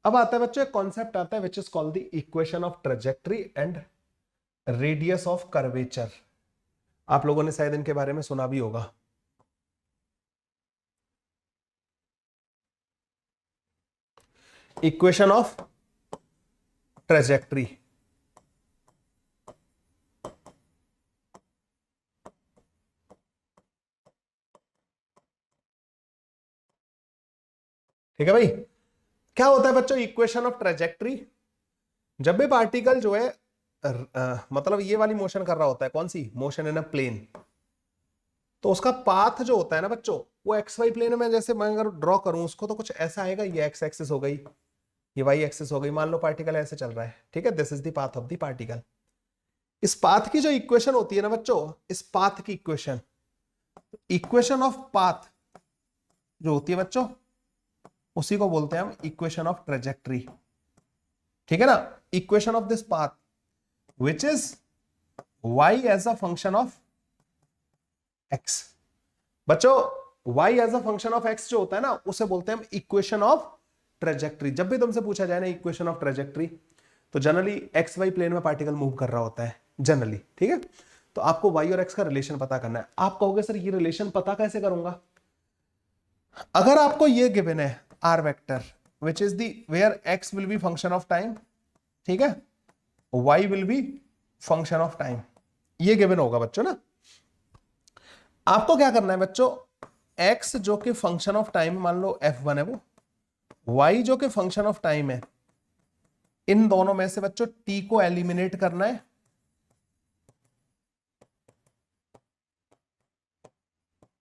अब आता है बच्चों एक कॉन्सेप्ट आता है which is called the equation of trajectory and radius of curvature. आप लोगों ने शायद इनके बारे में सुना भी होगा। इक्वेशन ऑफ ट्रेजेक्टरी, ठीक है भाई। क्या होता है बच्चों इक्वेशन ऑफ ट्रेजेक्टरी? जब भी पार्टिकल जो है मतलब ये वाली मोशन कर रहा होता है, कौन सी मोशन इन अ प्लेन, तो उसका पाथ जो होता है ना बच्चों, वो एक्स वाई प्लेन में जैसे मैं अगर ड्रॉ करूं उसको तो कुछ ऐसा आएगा। ये एक्स एक्सिस हो गई, ये वाई एक्सिस हो गई। मान लो पार्टिकल ऐसे चल रहा है, ठीक है, this is the path of the particle. इस पाथ की जो इक्वेशन होती है ना बच्चों, इस पाथ की इक्वेशन, इक्वेशन ऑफ पाथ जो होती है बच्चों, उसी को बोलते हैं हम इक्वेशन ऑफ ट्रेजेक्टरी, ठीक है ना। Equation of this path which is y as a function of x। बच्चों y as a function of x जो होता है ना, उसे बोलते हैं हम इक्वेशन ऑफ ट्रेजेक्टरी। जब भी तुमसे पूछा जाए ना इक्वेशन ऑफ ट्रेजेक्टरी, तो जनरली एक्स वाई प्लेन में पार्टिकल मूव कर रहा होता है जनरली, ठीक है। तो आपको y और x का रिलेशन पता करना है। आप कहोगे सर ये रिलेशन पता कैसे करूंगा? अगर आपको ये गिवन है R vector which is the where x will be function of time, ठीक है, y will be function of time, ये गिवन होगा बच्चों ना। आपको क्या करना है बच्चों, x जो कि फंक्शन ऑफ टाइम मान लो f1 है वो, y जो कि फंक्शन ऑफ टाइम है, इन दोनों में से बच्चों t को एलिमिनेट करना है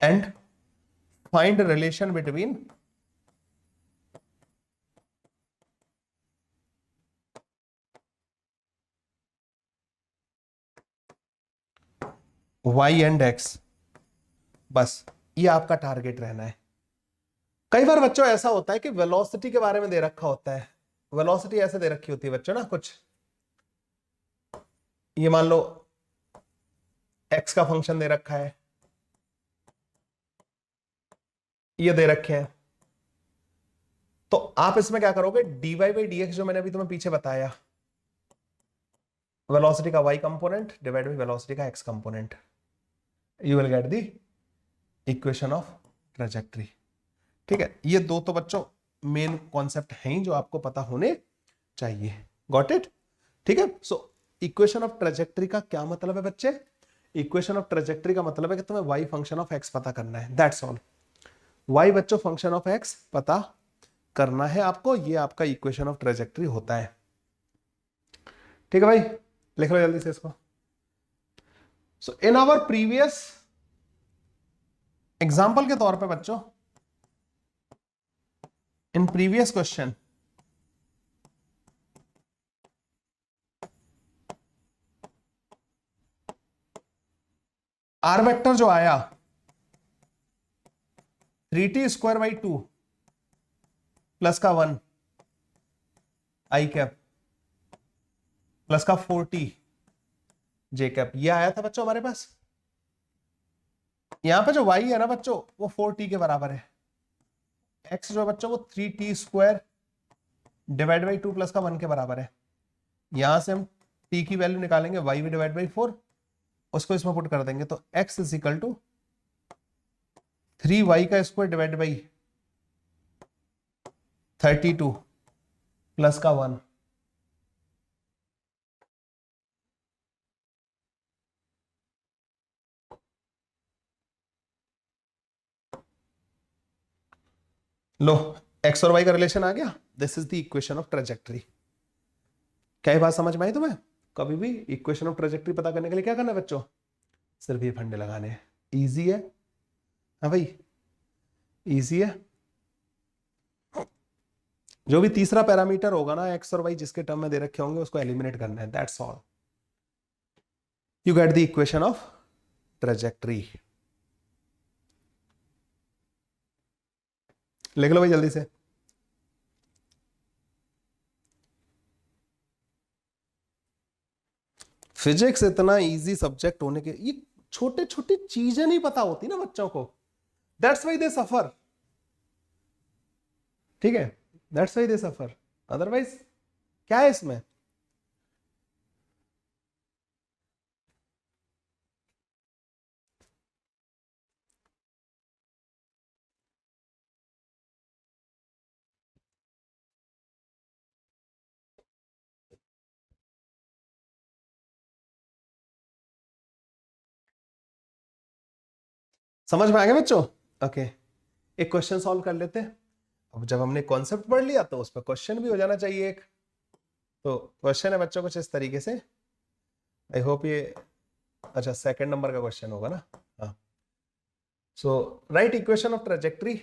and find relation between y and x। बस ये आपका टारगेट रहना है। कई बार बच्चों ऐसा होता है कि वेलोसिटी के बारे में दे रखा होता है, वेलोसिटी ऐसे दे रखी होती है बच्चों ना कुछ, ये मान लो x का फंक्शन दे रखा है, ये दे रखे हैं, तो आप इसमें क्या करोगे, dy बाई dx जो मैंने अभी तुम्हें पीछे बताया, वेलोसिटी का y component divide by velocity का x component, you will get the equation of trajectory, ठीक है। ये दो तो बच्चों मेन कॉन्सेप्ट हैं जो आपको पता होने चाहिए। गॉट इट, ठीक है। सो इक्वेशन ऑफ ट्रेजेक्टरी का क्या मतलब है बच्चे? इक्वेशन ऑफ ट्रेजेक्टरी का मतलब है कि तुम्हें y फंक्शन ऑफ x पता करना है, दैट्स ऑल। y बच्चों फंक्शन ऑफ x पता करना है आपको, ये आपका इक्वेशन ऑफ ट्रेजेक्टरी होता है, ठीक है भाई। लिख लो जल्दी से इसको। So in our previous example के तौर पे बच्चों, in previous question R vector जो आया 3t² बाई 2 प्लस का 1 आई कैप प्लस का 4t जे कैप, ये आया था बच्चों हमारे पास। यहां पे जो y है ना बच्चों वो 4t के बराबर है, x जो है बच्चों वो 3t² डिवाइड बाई 2 प्लस का 1 के बराबर है। यहां से हम t की वैल्यू निकालेंगे, y भी डिवाइड बाई 4, उसको इसमें पुट कर देंगे, तो x is equal to 3y का स्क्वायर डिवाइड बाई 32 प्लस का 1, लो एक्स और वाई का रिलेशन आ गया। This is the equation of trajectory. क्या ये बात समझ में आई तुम्हें? कभी भी इक्वेशन ऑफ ट्रेजेक्ट्री पता करने के लिए क्या करना है बच्चों? सिर्फ ये फंडे लगाने हैं। इजी है। हाँ भाई, इजी है। जो भी तीसरा पैरामीटर होगा ना एक्स और वाई जिसके टर्म में दे रखे होंगे उसको एलिमिनेट करना है, that's all. You get the equation of trajectory. लिख लो भाई जल्दी से। फिजिक्स इतना इजी सब्जेक्ट होने के, ये छोटे छोटे चीजें नहीं पता होती ना बच्चों को, दैट्स वाई दे सफर। ठीक है, that's why they suffer, otherwise क्या है इसमें? समझ में आ गया बच्चों? ओके, एक क्वेश्चन सॉल्व कर लेते हैं। अब जब हमने कॉन्सेप्ट पढ़ लिया तो उस पर क्वेश्चन भी हो जाना चाहिए एक। तो क्वेश्चन है बच्चों कुछ इस तरीके से, आई होप ये, अच्छा सेकंड नंबर का क्वेश्चन होगा ना। हाँ, so write equation of trajectory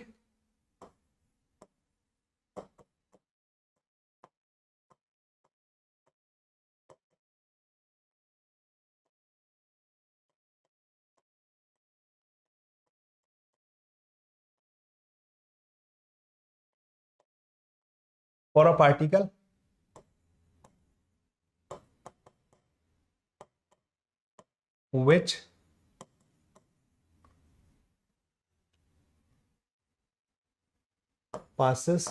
for a particle which passes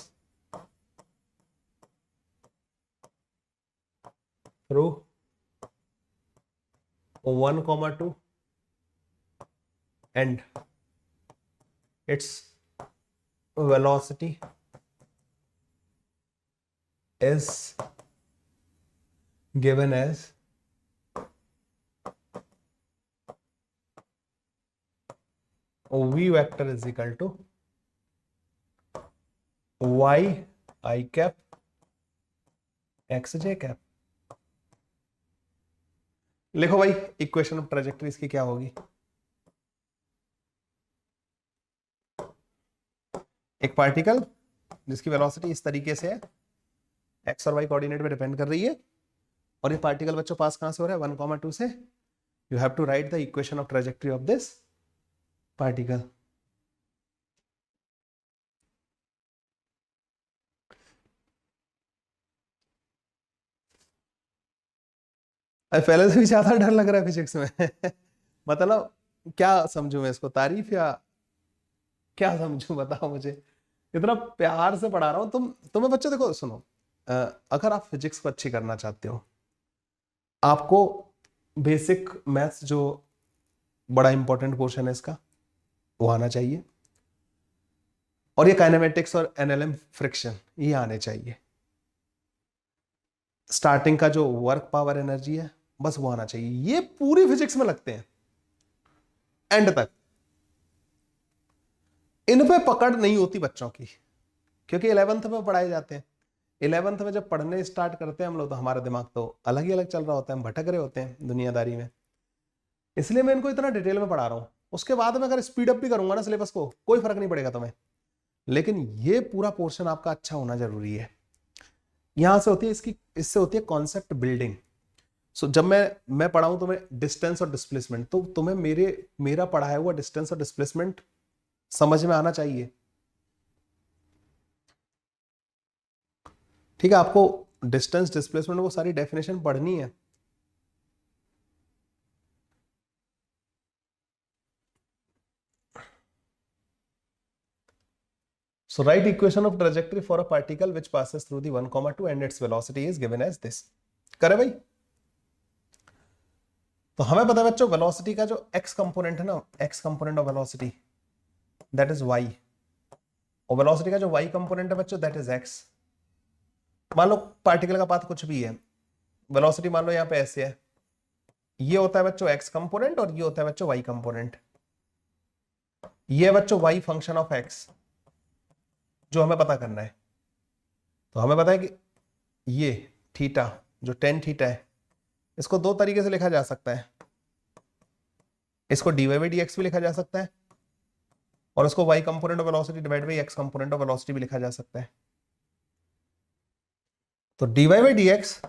through 1, 2 and its velocity is given as v vector is equal to y I cap x j cap। लिखो भाई equation of trajectory इसकी क्या होगी। एक particle जिसकी velocity इस तरीके से है, एक्स और वाई कोऑर्डिनेट पे डिपेंड कर रही है, और ये पार्टिकल बच्चों पास कहां से हो रहा है 1, 2 से। You have to write the equation of trajectory of this particle. पहले से भी ज्यादा डर लग रहा है फिजिक्स में मतलब क्या समझू मैं इसको, तारीफ या क्या समझू बताओ मुझे। इतना प्यार से पढ़ा रहा हूं। तुम्हें बच्चे देखो सुनो, अगर आप फिजिक्स को अच्छी करना चाहते हो, आपको बेसिक मैथ्स जो बड़ा इंपॉर्टेंट पोर्शन है इसका वो आना चाहिए, और ये काइनेमेटिक्स और एनएलएम फ्रिक्शन ये आने चाहिए। स्टार्टिंग का जो वर्क पावर एनर्जी है बस वो आना चाहिए। ये पूरी फिजिक्स में लगते हैं एंड तक। इन पे पकड़ नहीं होती बच्चों की, क्योंकि 11th में पढ़ाए जाते हैं। 11th में जब पढ़ने स्टार्ट करते हैं हम लोग तो हमारा दिमाग तो अलग ही अलग चल रहा होता है, हम भटक रहे होते हैं दुनियादारी में। इसलिए मैं इनको इतना डिटेल में पढ़ा रहा हूं। उसके बाद में अगर स्पीड अप भी करूंगा ना सिलेबस को, कोई फर्क नहीं पड़ेगा तुम्हें, लेकिन ये पूरा पोर्शन आपका अच्छा होना जरूरी है। यहां से होती है इससे होती है कॉन्सेप्ट बिल्डिंग। सो जब मैं पढ़ाऊं तुम्हें डिस्टेंस और डिस्प्लेसमेंट, तो तुम्हें मेरा पढ़ाया हुआ डिस्टेंस और डिस्प्लेसमेंट समझ में आना चाहिए। ठीक है, आपको डिस्टेंस डिस्प्लेसमेंट वो सारी डेफिनेशन पढ़नी है। So write equation of trajectory for a particle which passes through the 1, 2 and its velocity is given as this। करे भाई? तो हमें पता है बच्चों वेलोसिटी का जो x कंपोनेंट है ना, x component of velocity that is y, और वेलोसिटी का जो y कंपोनेंट है बच्चों दैट इज x। मान लो पार्टिकल का पाथ कुछ भी है, वेलोसिटी मान लो यहाँ पे ऐसे है, ये होता है बच्चों x कंपोनेंट और ये होता है बच्चों y कंपोनेंट। ये है बच्चों y फंक्शन ऑफ x जो हमें पता करना है। तो हमें पता है कि ये थीटा जो tan थीटा है, इसको दो तरीके से लिखा जा सकता है। इसको dy बाई dx भी लिखा जा सकता है और इसको y component of velocity divide by x component of velocity भी लिखा जा सकता है। तो dy by dx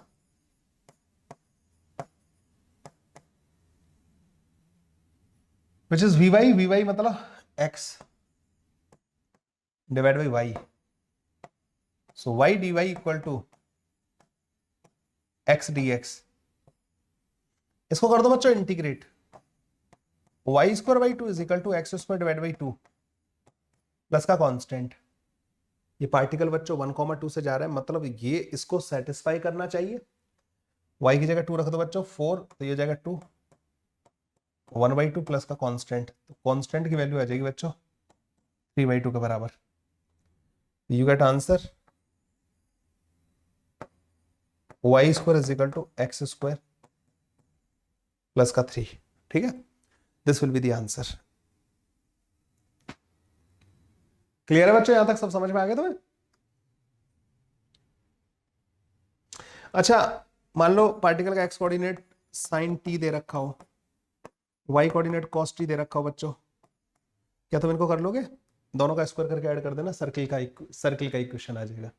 which is vy मतलब x divide by y, so y dy equal to x dx। इसको कर दो बच्चों integrate, y square by 2 is equal to X square divide by 2 plus का कांस्टेंट। ये पार्टिकल बच्चों 1,2 से जा रहा है, मतलब ये इसको सेटिस्फाई करना चाहिए। y की जगह 2 रख दो बच्चों 4, तो ये जाएगा 2 1/2 प्लस का कांस्टेंट, तो कांस्टेंट की वैल्यू आ जाएगी बच्चों 3/2 के बराबर। You get answer y square is equal to X square plus का 3। ठीक है, this will be the answer. Clear है बच्चों, यहां तक सब समझ में आ गया तुम्हें? अच्छा, मान लो पार्टिकल का एक्स कोऑर्डिनेट साइन टी दे रखा हो, वाई कोऑर्डिनेट कॉस टी दे रखा हो बच्चों, क्या तुम इनको कर लोगे? दोनों का स्क्वायर करके ऐड कर देना, सर्किल का इक्वेशन आ जाएगा।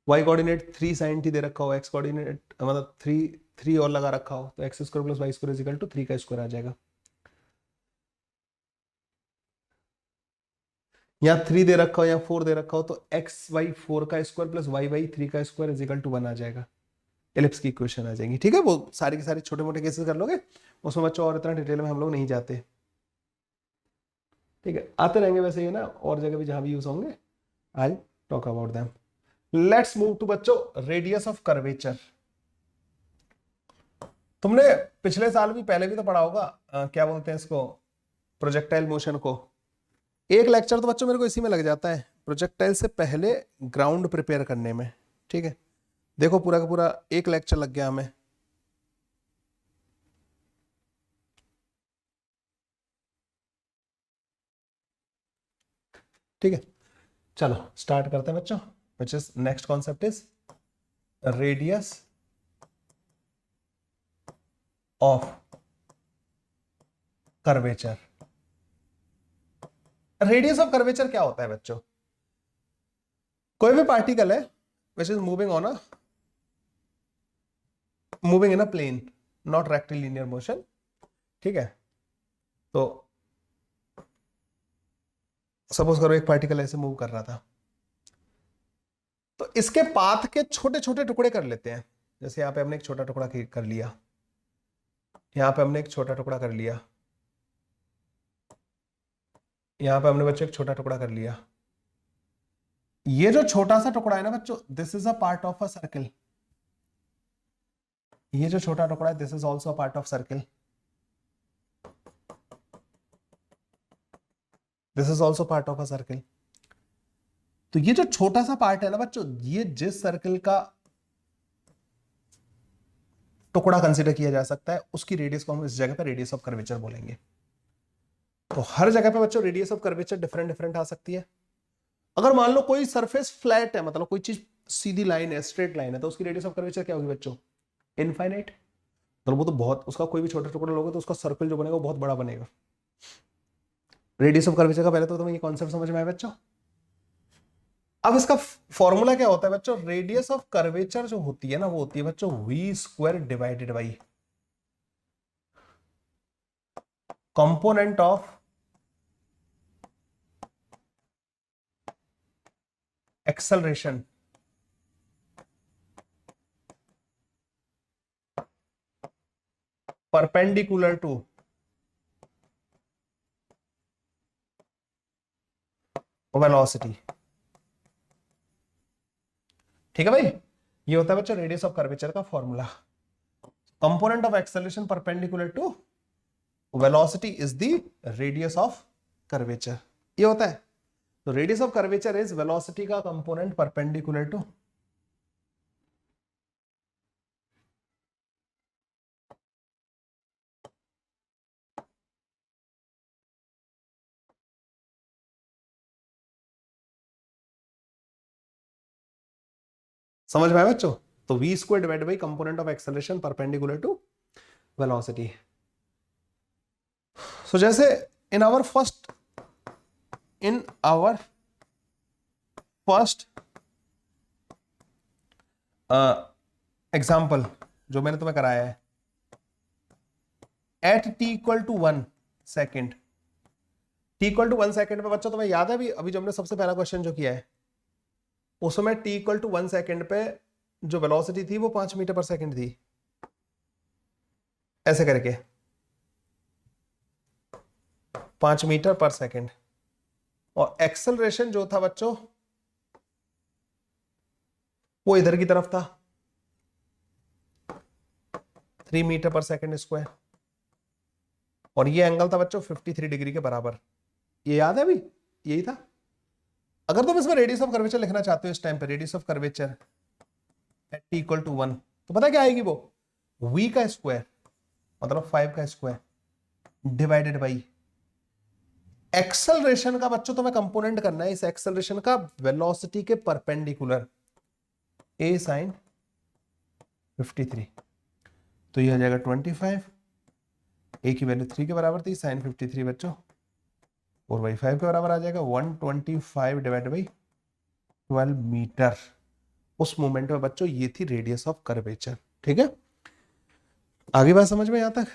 वाई कोऑर्डिनेट 3 साइन टी दे रखा हो, एक्स कोऑर्डिनेट मतलब 3 और लगा रखा हो, तो X square plus Y square is equal to 3 का स्क्वायर आ जाएगा। यहाँ 3 दे रखा हो या 4 दे रखा हो, तो एक्स वाई 4 का स्क्वायर प्लस वाई वाई 3 का स्क्वायर इज इक्वल टू 1 आ जाएगा। एलिप्स की इक्वेशन आ जाएगी। ठीक है, वो सारे के सारे छोटे मोटे केसेस कर लोगे, उसमें बच्चों और इतना डिटेल में हम लोग नहीं जाते। ठीक है, आते रहेंगे वैसे ये ना, और जगह भी जहां भी यूज होंगे I talk about them. Let's move to बच्चों रेडियस ऑफ कर्वेचर। तुमने पिछले साल भी पहले भी तो पढ़ा होगा, क्या बोलते हैं इसको, प्रोजेक्टाइल मोशन को। एक लेक्चर तो बच्चों मेरे को इसी में लग जाता है, प्रोजेक्टाइल से पहले ग्राउंड प्रिपेयर करने में। ठीक है, देखो पूरा का पूरा एक लेक्चर लग गया हमें। ठीक है, चलो स्टार्ट करते हैं बच्चों। Which is next concept is radius of curvature. Radius of curvature क्या होता है बच्चों? कोई भी पार्टिकल है which is moving in a plane, not rectilinear motion. ठीक है, तो सपोज करो एक पार्टिकल ऐसे मूव कर रहा था, तो इसके पाथ के छोटे छोटे टुकड़े कर लेते हैं। जैसे यहां पे हमने एक छोटा टुकड़ा कर लिया, यहां पे हमने एक छोटा टुकड़ा कर लिया, यहां पे हमने बच्चों एक छोटा टुकड़ा कर लिया। ये जो छोटा सा टुकड़ा है ना बच्चों, this is a part of a circle. ये जो छोटा टुकड़ा है, this is also a part of circle. This is also part of a circle. तो ये जो छोटा सा पार्ट है ना बच्चों, ये जिस सर्किल का टुकड़ा कंसीडर किया जा सकता है, उसकी रेडियस को हम इस जगह पे रेडियस ऑफ कर्वेचर बोलेंगे। तो हर जगह पे बच्चों radius of curvature different different आ सकती है। अगर मान लो कोई सरफेस फ्लैट है, मतलब कोई चीज सीधी लाइन है, स्ट्रेट लाइन है, तो उसकी रेडियस ऑफ कर्वेचर क्या होगी बच्चों? इनफाइनाइट। तो वो तो बहुत, उसका कोई भी छोटा टुकड़ा लोगे तो उसका सर्कल जो बनेगा वो बहुत बड़ा बनेगा। रेडियस ऑफ कर्वेचर का पहले तो तुम्हें ये कॉन्सेप्ट समझ में आया बच्चों। अब इसका फॉर्मूला क्या होता है बच्चों? रेडियस ऑफ कर्वेचर जो होती है ना, वो होती है बच्चों V square divided by component of acceleration perpendicular to velocity. ठीक है भाई, ये होता है बच्चों रेडियस ऑफ कर्वेचर का formula. Component of acceleration perpendicular to velocity is the radius of curvature, ये होता है। तो radius of curvature is velocity का कंपोनेंट परपेंडिकुलर टू समझ में आया बच्चों? तो v square divide by component of acceleration perpendicular to velocity. So जैसे इन आवर फर्स्ट एग्जाम्पल जो मैंने तुम्हें कराया है, at t equal to 1 second, t equal to 1 second पे बच्चों तुम्हें याद है अभी जो हमने सबसे पहला क्वेश्चन जो किया है उसमें t इक्वल टू 1 सेकेंड पे जो वेलोसिटी थी वो 5 मीटर पर सेकेंड थी, ऐसे करके 5 मीटर पर सेकेंड, और एक्सेलरेशन जो था बच्चों वो इधर की तरफ था 3 मीटर पर सेकेंड स्क्वायर, और ये एंगल था बच्चों 53 डिग्री के बराबर। ये याद है अभी? यही था। अगर तुम इसमें रेडियस ऑफ कर्वेचर लिखना चाहते हो इस टाइम पे, radius of curvature at t equal to 1, तो पता क्या आएगी वो? v का स्क्वायर मतलब 5 का स्क्वायर डिवाइडेड बाई एक्सेलरेशन का बच्चों तुम्हें कंपोनेंट करना है, इस एक्सेलरेशन का वेलोसिटी के परपेंडिकुलर a साइन 53। तो ये आ जाएगा 25, a की वैल्यू 3 के बराबर थी, साइन 53 बच्चों, और वही 5 के बराबर आ जाएगा 125 डिवाइड बाई 12 मीटर। उस मोमेंट में बच्चों ये थी रेडियस ऑफ कर्वेचर। ठीक है, आगे बात समझ में यहाँ तक?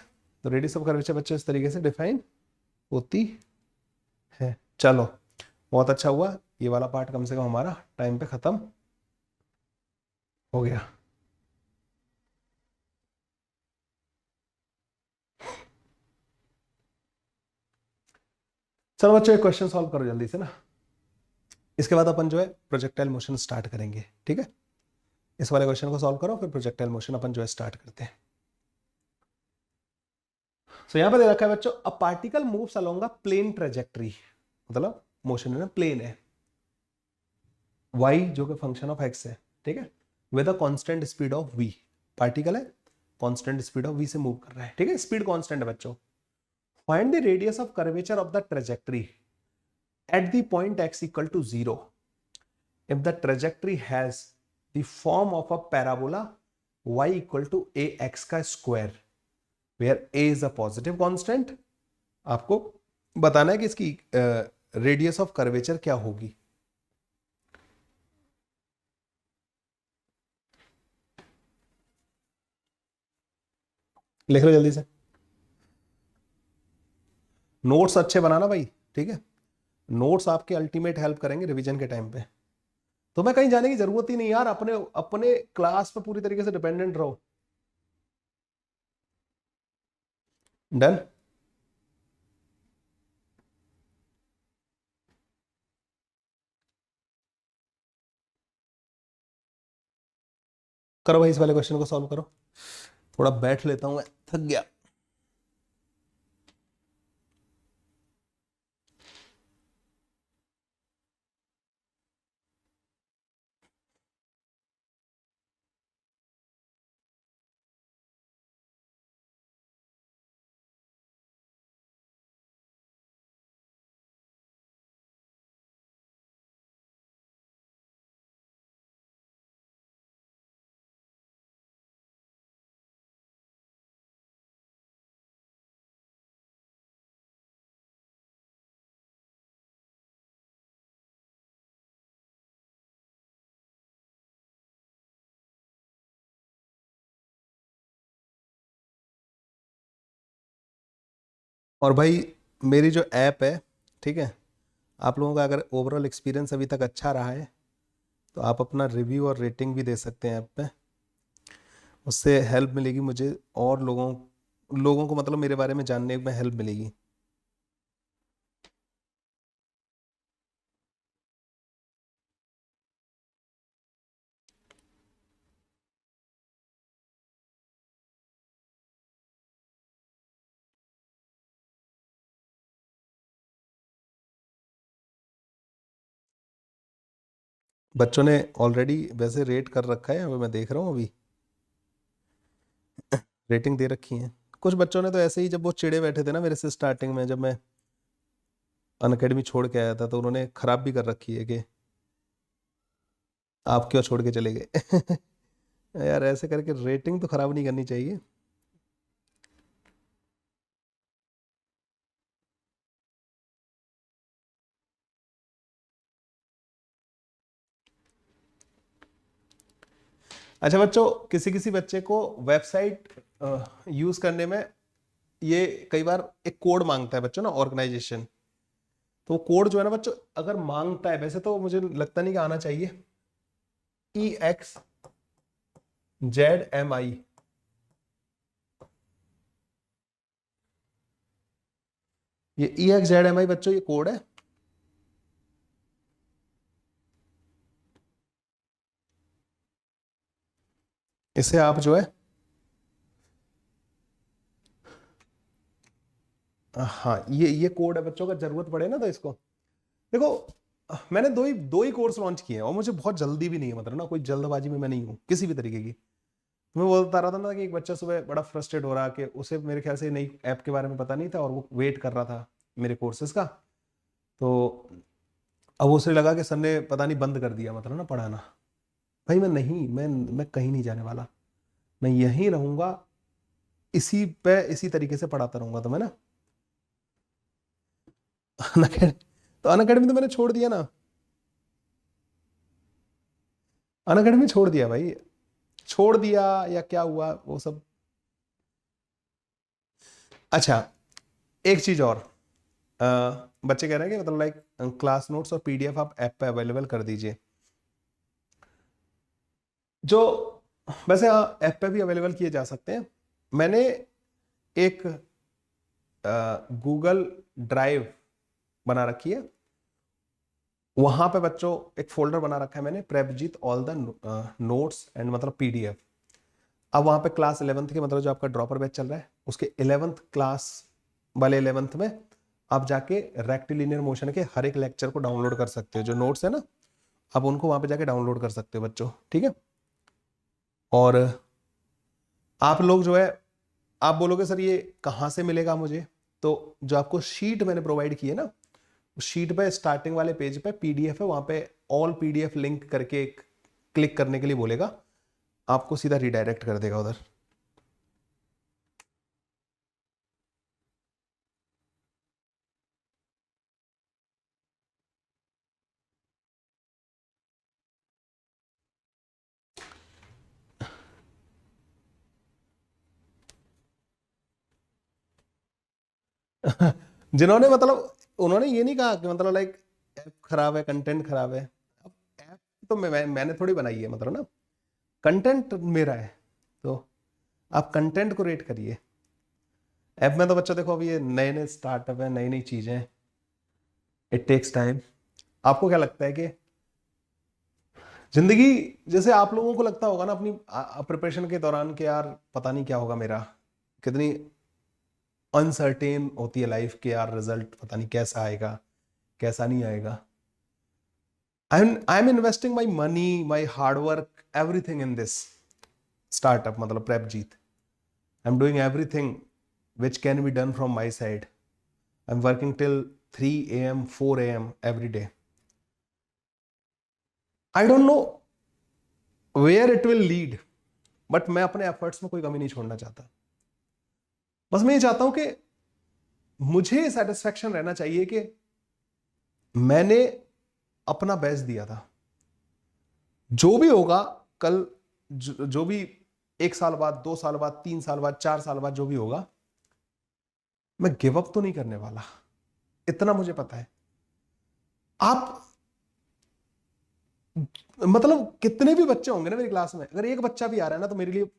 तो रेडियस ऑफ कर्वेचर बच्चों इस तरीके से डिफाइन होती है। चलो बहुत अच्छा हुआ, ये वाला पार्ट कम से कम हमारा टाइम पे खत्म हो गया। चलो बच्चों एक क्वेश्चन सॉल्व करो जल्दी से ना, इसके बाद अपन जो है प्रोजेक्टाइल मोशन स्टार्ट करेंगे। ठीक है, इस वाले क्वेश्चन को सॉल्व करो, फिर प्रोजेक्टाइल मोशन अपन जो है स्टार्ट करते हैं। सो यहां पर दे रखा है बच्चों, a particle moves along a plane trajectory, मतलब मोशन में प्लेन है, y जो कि फंक्शन ऑफ x है, ठीक है, with a constant speed of v। Particle है, कांस्टेंट स्पीड ऑफ v से मूव कर रहा है, ठीक है, स्पीड कांस्टेंट है बच्चों। Find the radius of curvature of the trajectory at the point x equal to 0 if the trajectory has the form of a parabola y equal to ax का square where a is a positive constant। आपको बताना है कि इसकी radius of curvature क्या होगी। लिख लो जल्दी से, नोट्स अच्छे बनाना भाई, ठीक है, नोट्स आपके अल्टीमेट हेल्प करेंगे रिवीजन के टाइम पे। तुम्हें कहीं जाने की जरूरत ही नहीं यार, अपने अपने क्लास पे पूरी तरीके से डिपेंडेंट रहो। डन। करो भाई इस वाले क्वेश्चन को सॉल्व करो, थोड़ा बैठ लेता हूं मैं, थक गया। और भाई मेरी जो ऐप है, ठीक है, आप लोगों का अगर ओवरऑल एक्सपीरियंस अभी तक अच्छा रहा है तो आप अपना रिव्यू और रेटिंग भी दे सकते हैं ऐप पे, उससे हेल्प मिलेगी मुझे, और लोगों लोगों को मतलब मेरे बारे में जानने में हेल्प मिलेगी। बच्चों ने ऑलरेडी वैसे रेट कर रखा है, अभी मैं देख रहा हूँ, अभी रेटिंग दे रखी है। कुछ बच्चों ने तो ऐसे ही, जब वो चिड़े बैठे थे ना मेरे से स्टार्टिंग में, जब मैं अनअकैडमी छोड़ के आया था, तो उन्होंने खराब भी कर रखी है कि आप क्यों छोड़ के चले गए। यार ऐसे करके रेटिंग तो खराब नहीं करनी चाहिए। अच्छा बच्चों, किसी किसी बच्चे को वेबसाइट यूज करने में ये कई बार एक कोड मांगता है बच्चों ना, ऑर्गेनाइजेशन। तो वो कोड जो है ना बच्चों, अगर मांगता है, वैसे तो मुझे लगता नहीं कि आना चाहिए, EXZMI, ये EXZMI बच्चों ये कोड है। इसे आप जो है, हाँ ये कोड है बच्चों का, जरूरत पड़े ना तो इसको देखो। मैंने दो ही कोर्स लॉन्च किए हैं, और मुझे बहुत जल्दी भी नहीं है, मतलब ना कोई जल्दबाजी में मैं नहीं हूँ किसी भी तरीके की। मैं बोलता रहा था ना कि एक बच्चा सुबह बड़ा फ्रस्ट्रेट हो रहा कि उसे मेरे ख्याल से नई ऐप के बारे में पता नहीं था, और वो वेट कर रहा था मेरे कोर्सेज का। तो अब उसे लगा कि सर ने पता नहीं बंद कर दिया, मतलब ना पढ़ाना। भाई मैं नहीं, मैं कहीं नहीं जाने वाला, मैं यहीं रहूंगा, इसी पे इसी तरीके से पढ़ाता रहूंगा। तो मैं ना अनअकैडमी, तो अनअकैडमी तो मैंने छोड़ दिया ना, अनअकैडमी छोड़ दिया भाई, छोड़ दिया या क्या हुआ वो सब। अच्छा, एक चीज और, अ, बच्चे कह रहे हैं कि मतलब लाइक क्लास नोट्स और PDF आप ऐप पे अवेलेबल कर दीजिए। जो वैसे हाँ ऐप पे भी अवेलेबल किए जा सकते हैं। मैंने एक गूगल ड्राइव बना रखी है, वहां पे बच्चों एक फोल्डर बना रखा है मैंने, प्रेपजीत ऑल द नोट्स एंड मतलब PDF। अब वहां पे क्लास 11th के, मतलब जो आपका ड्रॉपर बैच चल रहा है, उसके 11th क्लास वाले 11th में आप जाके रेक्टिलिनियर मोशन के हर एक लेक्चर को डाउनलोड कर सकते हो, जो नोट्स है ना, आप उनको वहां पे जाके डाउनलोड कर सकते हो बच्चों, ठीक है। और आप लोग जो है, आप बोलोगे सर ये कहाँ से मिलेगा मुझे, तो जो आपको शीट मैंने प्रोवाइड की है ना, उस शीट पे स्टार्टिंग वाले पेज पे PDF है, वहां पे ऑल PDF लिंक करके क्लिक करने के लिए बोलेगा, आपको सीधा रिडायरेक्ट कर देगा उधर। जिन्होंने मतलब, उन्होंने ये नहीं कहा कि मतलब लाइक ऐप खराब है, कंटेंट खराब है। अब ऐप तो मैंने थोड़ी बनाई है, मतलब ना कंटेंट मेरा है, तो आप कंटेंट को रेट करिए। ऐप में तो बच्चा देखो, अभी ये नए नए स्टार्टअप है, नई नई चीजें हैं, इट टेक्स टाइम। आपको क्या लगता है कि जिंदगी, जैसे आप लोगों को लगता होगा ना अपनी प्रिपरेशन के दौरान कि यार पता नहीं क्या होगा मेरा, कितनी अनसर्टेन होती है लाइफ के, यार रिजल्ट पता नहीं कैसा आएगा, कैसा नहीं आएगा। I am investing my money, my hard work, everything in this startup, मतलब प्रेपजीत। I am doing everything which can be done from my side. I am working till 3 AM 4 AM every day. I don't know where it will lead, but मैं अपने efforts में कोई कमी नहीं छोड़ना चाहता। बस मैं ये चाहता हूं कि मुझे सेटिस्फेक्शन रहना चाहिए कि मैंने अपना बेस्ट दिया था। जो भी होगा कल, जो भी 1 साल बाद, 2 साल बाद, 3 साल बाद, 4 साल बाद जो भी होगा, मैं गिव अप तो नहीं करने वाला, इतना मुझे पता है। आप मतलब कितने भी बच्चे होंगे ना मेरी क्लास में, अगर एक बच्चा भी आ रहा है ना, तो मेरे लिए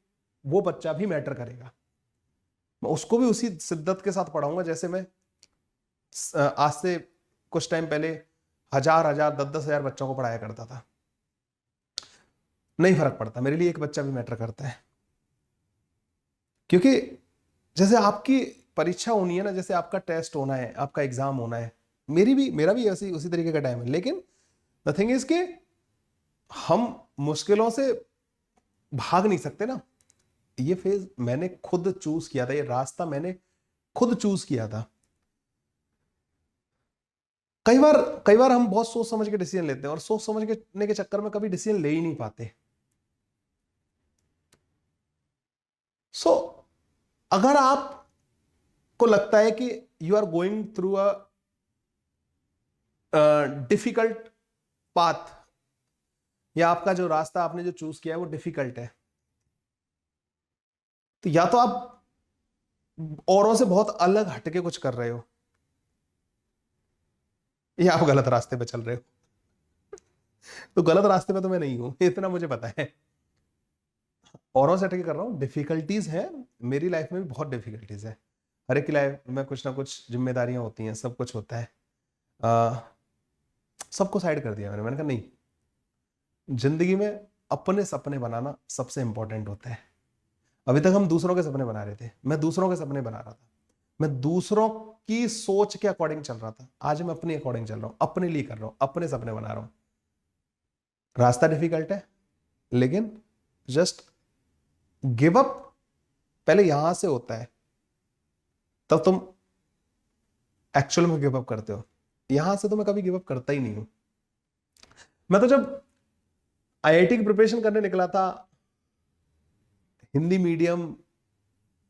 वो बच्चा भी मैटर करेगा। मैं उसको भी उसी शिद्दत के साथ पढ़ाऊंगा जैसे मैं आज से कुछ टाइम पहले हजार हजार 10-10 हजार बच्चों को पढ़ाया करता था। नहीं फर्क पड़ता, मेरे लिए एक बच्चा भी मैटर करता है। क्योंकि जैसे आपकी परीक्षा होनी है ना, जैसे आपका टेस्ट होना है, आपका एग्जाम होना है, मेरा भी ऐसी उसी तरीके का टाइम है। लेकिन द थिंग इज के हम मुश्किलों से भाग नहीं सकते ना। ये फेज मैंने खुद चूज किया था, ये रास्ता मैंने खुद चूज किया था। कई बार हम बहुत सोच समझ के डिसीजन लेते हैं और सोच समझ के चक्कर में कभी डिसीजन ले ही नहीं पाते। सो अगर आपको लगता है कि you are going through a difficult path, या आपका जो रास्ता आपने जो चूज किया है वो डिफिकल्ट है, तो या तो आप औरों से बहुत अलग हटके कुछ कर रहे हो, या आप गलत रास्ते पे चल रहे हो। तो गलत रास्ते पे तो मैं नहीं हूं, इतना मुझे पता है। औरों से हटके कर रहा हूं, डिफिकल्टीज है, मेरी लाइफ में भी बहुत डिफिकल्टीज है। हर एक की लाइफ में कुछ ना कुछ जिम्मेदारियां होती हैं, सब कुछ होता है। सबको साइड कर दिया मैंने कहा नहीं, जिंदगी में अपने सपने बनाना सबसे इंपॉर्टेंट होता है। अभी तक हम दूसरों के सपने बना रहे थे, मैं दूसरों के सपने बना रहा था, मैं दूसरों की सोच के अकॉर्डिंग चल रहा था। आज मैं अपने अकॉर्डिंग चल रहा हूं, अपने लिए कर रहा हूं, अपने सपने बना रहा हूं। रास्ता डिफिकल्ट है, लेकिन जस्ट गिव अप पहले यहां से होता है, तब तुम एक्चुअल में गिव अप करते हो। यहां से तो मैं कभी गिव अप करता ही नहीं हूं। मैं तो जब आईआईटी की प्रिपरेशन करने निकला था, हिंदी मीडियम,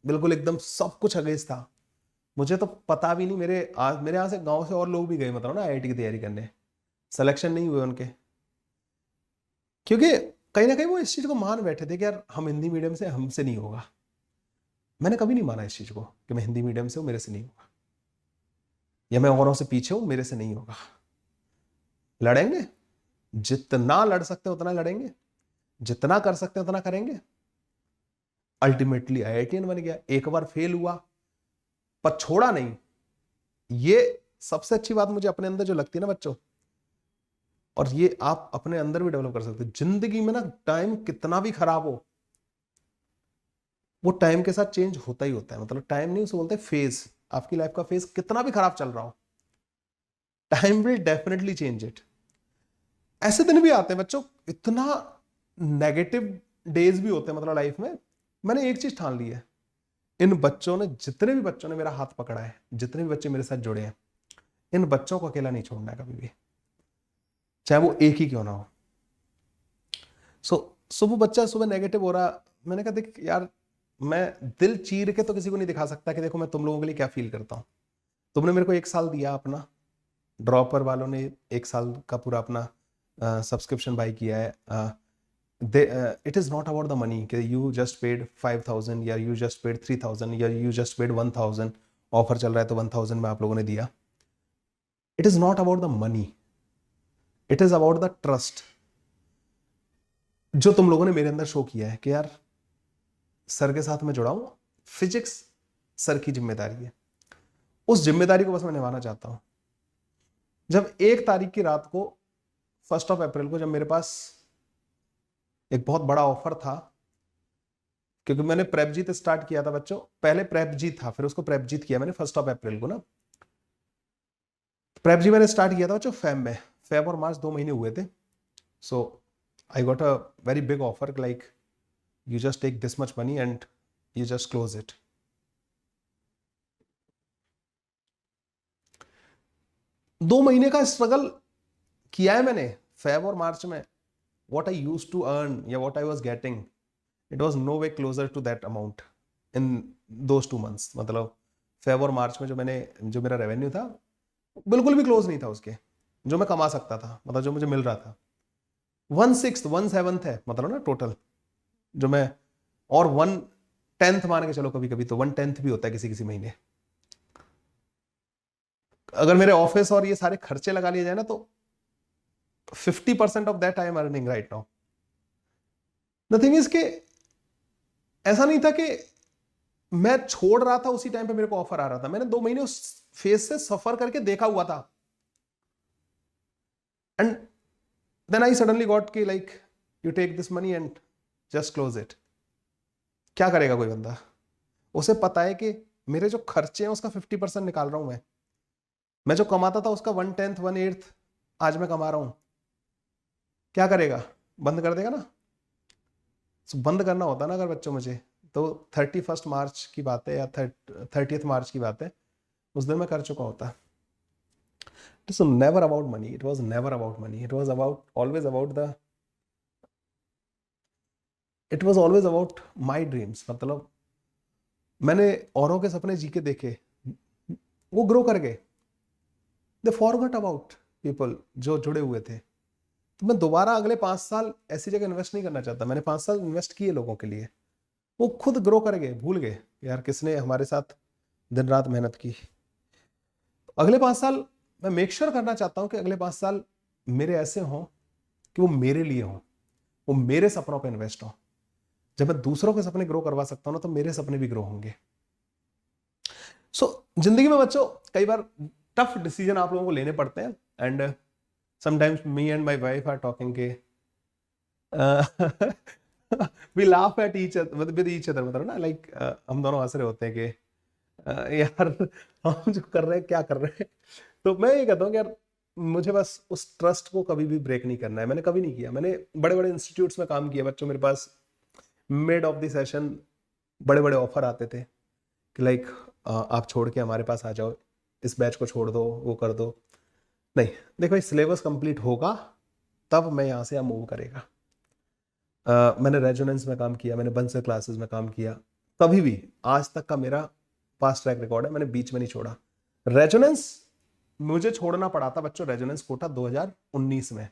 बिल्कुल एकदम सब कुछ अगेंस्ट था। मुझे तो पता भी नहीं, मेरे यहाँ से गांव से और लोग भी गए मतलब ना आईआईटी की तैयारी करने, सिलेक्शन नहीं हुए उनके, क्योंकि कहीं ना कहीं वो इस चीज को मान बैठे थे कि यार हम हिंदी मीडियम से, हमसे नहीं होगा। मैंने कभी नहीं माना इस चीज को कि मैं हिंदी मीडियम से हूं, मेरे से नहीं होगा, या मैं औरों से पीछे हूं, मेरे से नहीं होगा। लड़ेंगे, जितना लड़ सकते हैं उतना लड़ेंगे, जितना कर सकते हैं उतना करेंगे। अल्टीमेटली आईआईटीएन बन गया, एक बार फेल हुआ पर छोड़ा नहीं। ये सबसे अच्छी बात मुझे अपने अंदर जो लगती है ना बच्चों, और ये आप अपने अंदर भी डेवलप कर सकते हो। जिंदगी में ना टाइम कितना भी खराब हो, वो टाइम के साथ चेंज होता ही होता है। मतलब टाइम नहीं, उसे बोलते हैं फेज। आपकी लाइफ का फेज कितना भी खराब चल रहा हो, time will definitely change it. ऐसे दिन भी आते हैं बच्चों, इतना नेगेटिव डेज भी होते हैं मतलब लाइफ में। मैंने एक चीज ठान ली है, इन बच्चों ने, जितने भी बच्चों ने मेरा हाथ पकड़ा है, जितने भी बच्चे मेरे साथ जुड़े हैं, इन बच्चों को अकेला नहीं छोड़ना है कभी भी, चाहे वो एक ही क्यों ना हो। सो वो बच्चा सुबह नेगेटिव हो रहा, मैंने कहा देख यार, मैं दिल चीर के तो किसी को नहीं दिखा सकता कि देखो मैं तुम लोगों के लिए क्या फील करता हूं। तुमने मेरे को 1 साल दिया अपना, ड्रॉपर वालों ने 1 साल का पूरा अपना सब्सक्रिप्शन बाई किया है। It is not about the money कि यू जस्ट पेड 5,000 या यू जस्ट पेड 3,000 या यू जस्ट पेड 1,000, ऑफर चल रहा है तो 1,000 में आप लोगों ने दिया। It is not about the money, it is about the trust जो तुम लोगों ने मेरे अंदर शो किया है कि यार सर के साथ मैं जुड़ा हूं, फिजिक्स सर की जिम्मेदारी है, उस जिम्मेदारी को बस मैं निभाना चाहता हूं। जब 1 तारीख की रात को, 1 अप्रैल को, जब मेरे पास एक बहुत बड़ा ऑफर था, क्योंकि मैंने प्रेपजीत स्टार्ट किया था बच्चों, पहले प्रेपजीत था फिर उसको प्रेपजीत किया मैंने 1 अप्रैल को ना। प्रेपजी मैंने स्टार्ट किया था बच्चों फेब में, फेब और मार्च 2 महीने हुए थे। So I got a very big offer, like you just take this much money and you just close it. 2 महीने का स्ट्रगल किया है मैंने फेब और मार्च में। what I used to earn या what I was getting, it was no way closer to that amount in those 2 months। मतलब Feb और मार्च में जो मेरा रेवेन्यू था, बिल्कुल भी क्लोज नहीं था उसके, जो मैं कमा सकता था, मतलब जो मुझे मिल रहा था। 1/6 1/7 है मतलब ना टोटल जो मैं, और 1/10 मान के चलो, कभी कभी तो 1/10 भी होता है किसी किसी महीने। अगर मेरे ऑफिस और ये सारे खर्चे लगा लिए जाए ना, तो 50% of that I am earning right now. The thing is के ऐसा नहीं था कि मैं छोड़ रहा था उसी टाइम पे मेरे को ऑफर आ रहा था। मैंने 2 महीने उस फेज से सफर करके देखा हुआ था, and then I suddenly got कि like you take this money and just close it. क्या करेगा कोई बंदा, उसे पता है कि मेरे जो खर्चे हैं उसका 50% निकाल रहा हूं मैं जो कमाता था उसका 1/10 1/8 आज मैं कमा रहा हूं। क्या करेगा, बंद कर देगा ना। बंद करना होता ना अगर बच्चों मुझे, तो 31 मार्च की बात है या 30 मार्च की बात है, उस दिन मैं कर चुका होता। It was never about money. It was never about money. It was about always about the. It was always about my dreams. मतलब मैंने औरों के सपने जी के देखे, वो ग्रो कर गए। दे फॉरगॉट अबाउट पीपल जो जुड़े हुए थे। तो मैं दोबारा अगले 5 साल ऐसी जगह इन्वेस्ट नहीं करना चाहता। मैंने 5 साल इन्वेस्ट किए लोगों के लिए, वो खुद ग्रो कर गए, भूल गए यार किसने हमारे साथ दिन रात मेहनत की। अगले 5 साल मैं मेक श्योर करना चाहता हूं कि अगले 5 साल मेरे ऐसे हों कि वो मेरे लिए हों, वो मेरे सपनों पे इन्वेस्ट हो। जब मैं दूसरों के सपने ग्रो करवा सकता हूं ना, तो मेरे सपने भी ग्रो होंगे। जिंदगी में बच्चों कई बार टफ डिसीजन आप लोगों को लेने पड़ते हैं, and sometimes me and my wife are talking के we laugh at each with each other, मतलब ना लाइक हम दोनों हंस रहे होते हैं कि यार हम जो कर रहे हैं क्या कर रहे हैं। तो मैं ये कहता हूँ कि यार मुझे बस उस ट्रस्ट को कभी भी ब्रेक नहीं करना है। मैंने कभी नहीं किया। मैंने बड़े बड़े इंस्टीट्यूट्स में काम किया बच्चों, मेरे पास मिड ऑफ द सेशन बड़े बड़े ऑफर आते थे कि लाइक आप छोड़ के हमारे पास आ जाओ, इस बैच को छोड़ दो, वो कर दो। नहीं, देखो भाई सिलेबस कंप्लीट होगा तब मैं यहाँ से मूव करेगा। मैंने रेजोनेंस में काम किया, मैंने बंसर क्लासेस में काम किया, कभी भी आज तक का मेरा पास्ट ट्रैक रिकॉर्ड है, मैंने बीच में नहीं छोड़ा। रेजोनेंस मुझे छोड़ना पड़ा था बच्चों, रेजोनेंस कोटा 2019 में।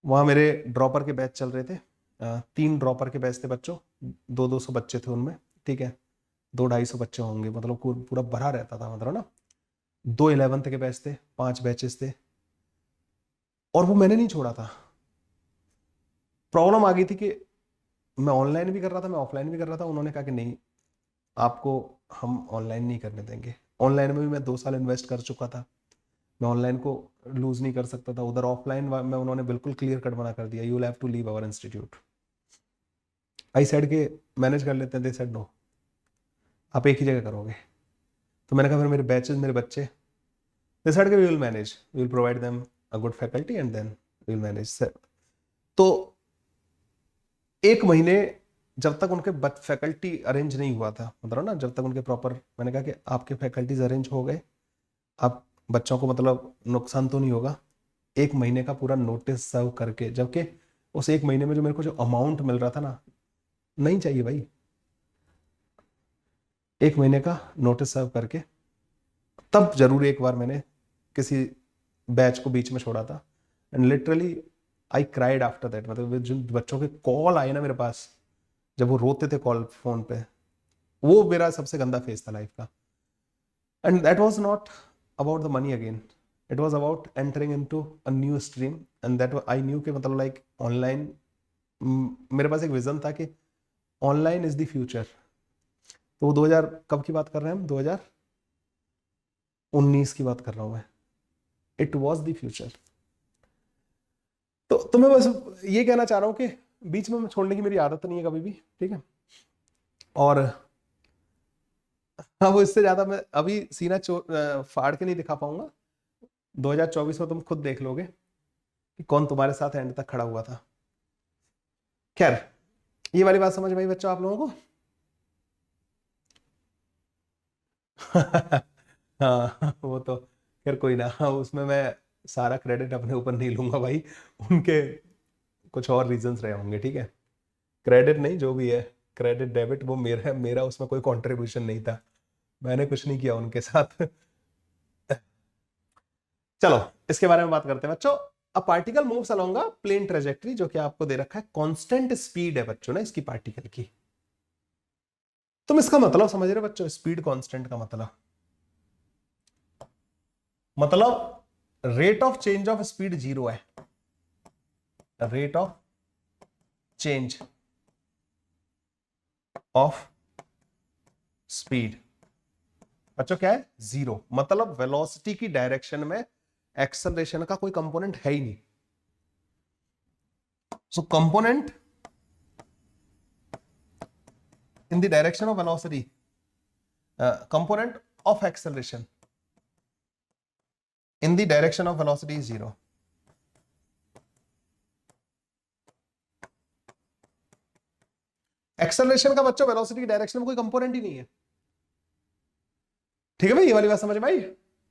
वहां मेरे ड्रॉपर के बैच चल रहे थे, 3 ड्रॉपर के बैच थे बच्चों, 200 बच्चे थे उनमें, ठीक है, 200-250 बच्चे होंगे, मतलब पूरा भरा रहता था, मतलब ना। 2 11th के बैच थे, 5 बैचेस थे, और वो मैंने नहीं छोड़ा था। प्रॉब्लम आ गई थी कि मैं ऑनलाइन भी कर रहा था, मैं ऑफलाइन भी कर रहा था। उन्होंने कहा कि नहीं, आपको हम ऑनलाइन नहीं करने देंगे। ऑनलाइन में भी मैं 2 साल इन्वेस्ट कर चुका था, मैं ऑनलाइन को लूज नहीं कर सकता था। उधर ऑफलाइन में उन्होंने बिल्कुल क्लियर कट बना कर दिया, you will have to leave our institute. I said के मैनेज कर लेते हैं, दे सेड नो, आप एक ही जगह करोगे। तो मैंने कहा फिर मेरे बैचेस, मेरे बच्चे, दे सेड के we will manage, we will provide them a good faculty and then we will manage. तो 1 महीने जब तक उनके फैकल्टी अरेंज नहीं हुआ था, मतलब ना जब तक उनके प्रॉपर, मैंने कहा कि आपके फैकल्टीज अरेंज हो गए, आप बच्चों को मतलब नुकसान तो नहीं होगा। 1 महीने का पूरा नोटिस सर्व करके, जबकि उस 1 महीने में जो मेरे को जो अमाउंट मिल रहा था ना, नहीं चाहिए भाई। 1 महीने का नोटिस सर्व करके तब जरूर एक बार मैंने किसी बैच को बीच में छोड़ा था, and literally I cried after that. मतलब जिन बच्चों के कॉल आए ना मेरे पास, जब वो रोते थे कॉल फोन पे, वो मेरा सबसे गंदा फेज था लाइफ का। And that was not about the money again, it was about entering into a new stream, and that I knew कि मतलब लाइक ऑनलाइन, मेरे पास एक विजन था कि ऑनलाइन इज द फ्यूचर। तो वो 2000 कब की बात कर रहे हैं हम, 2019 की बात कर रहा हूं मैं। It was the future. तो मैं बस ये कहना चाह रहा हूं कि बीच में छोड़ने की मेरी आदत नहीं है कभी भी, ठीक है। और हाँ, वो इससे ज्यादा मैं अभी सीना फाड़ के नहीं दिखा पाऊंगा। 2024 में तुम खुद देख लोगे कि कौन तुम्हारे साथ एंड तक खड़ा हुआ था। खैर, ये वाली बात समझ में आई बच्चों आप लोगों को? हाँ वो तो खैर कोई ना, हाँ, उसमें मैं सारा क्रेडिट अपने ऊपर नहीं लूंगा भाई, उनके कुछ और रीजंस रहे होंगे, ठीक है। क्रेडिट नहीं, जो भी है, क्रेडिट डेबिट वो मेरा है, मेरा उसमें कोई कंट्रीब्यूशन नहीं था, मैंने कुछ नहीं किया उनके साथ। चलो इसके बारे में बात करते हैं बच्चों। A particle moves along a plane trajectory, जो कि आपको दे रखा है, कांस्टेंट स्पीड है बच्चों ना इसकी पार्टिकल की। तुम इसका मतलब समझ रहे हो बच्चों, स्पीड कांस्टेंट का मतलब rate of change of speed 0 है। Rate of change of speed बच्चों क्या है, 0। मतलब वेलोसिटी की डायरेक्शन में एक्सेलरेशन का कोई कंपोनेंट है ही नहीं। So component in the direction of velocity, component of acceleration in the direction of velocity is 0. Acceleration का बच्चों वेलोसिटी की डायरेक्शन में कोई कंपोनेंट ही नहीं है। ठीक है भाई, ये वाली बात समझ में आई।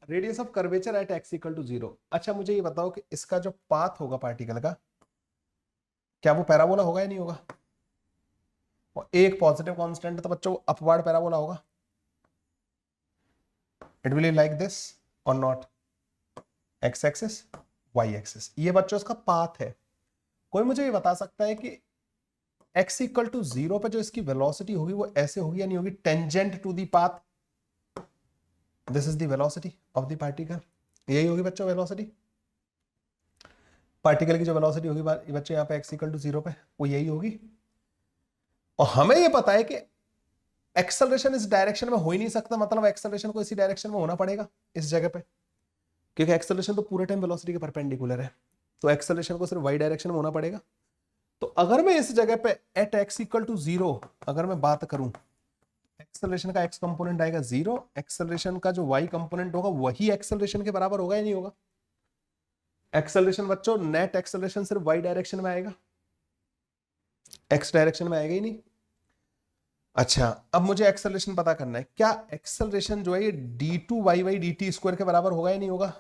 Radius of curvature at X equal to 0। अच्छा मुझे ये बताओ कि इसका जो पाथ होगा पार्टिकल का, क्या वो पैराबोला होगा या नहीं होगा? और एक पॉजिटिव कांस्टेंट है तो बच्चों अपवार्ड पैराबोला होगा। It will be like this और not, X axis Y axis. ये बच्चों इसका पाथ है। कोई मुझे ये बता सकता है कि x इक्वल टू 0 पे जो इसकी वेलोसिटी होगी वो ऐसे होगी या नहीं होगी? Tangent to the path, this is the velocity of the particle. यही होगी बच्चों वेलोसिटी, पार्टिकल की जो वेलोसिटी होगी बच्चों यहाँ पे x इक्वल टू 0 पे, वो यही होगी। और हमें ये पता है कि एक्सेलरेशन इस डायरेक्शन में हो ही नहीं सकता, मतलब एक्सेलरेशन को इसी डायरेक्शन में होना पड़ेगा इस जगह पे, क्योंकि एक्सेलरेशन तो पूरे टाइम वेलोसिटी के परपेंडिकुलर है, तो एक्सेलरेशन को सिर्फ y डायरेक्शन में होना पड़ेगा। तो अगर मैं इस जगह पे एट x इक्वल टू 0 अगर मैं बात करूं, एक्सेलरेशन का x कंपोनेंट आएगा 0, एक्सेलरेशन का जो y कंपोनेंट होगा वही एक्सेलरेशन के बराबर होगा या नहीं होगा? एक्सेलरेशन बच्चों, नेट एक्सेलरेशन सिर्फ y डायरेक्शन में आएगा, x डायरेक्शन में आएगा ही नहीं। अच्छा अब मुझे एक्सेलरेशन पता करना है, क्या एक्सेलरेशन जो है ये d2y/dt स्क्वायर के बराबर होगा या नहीं होगा?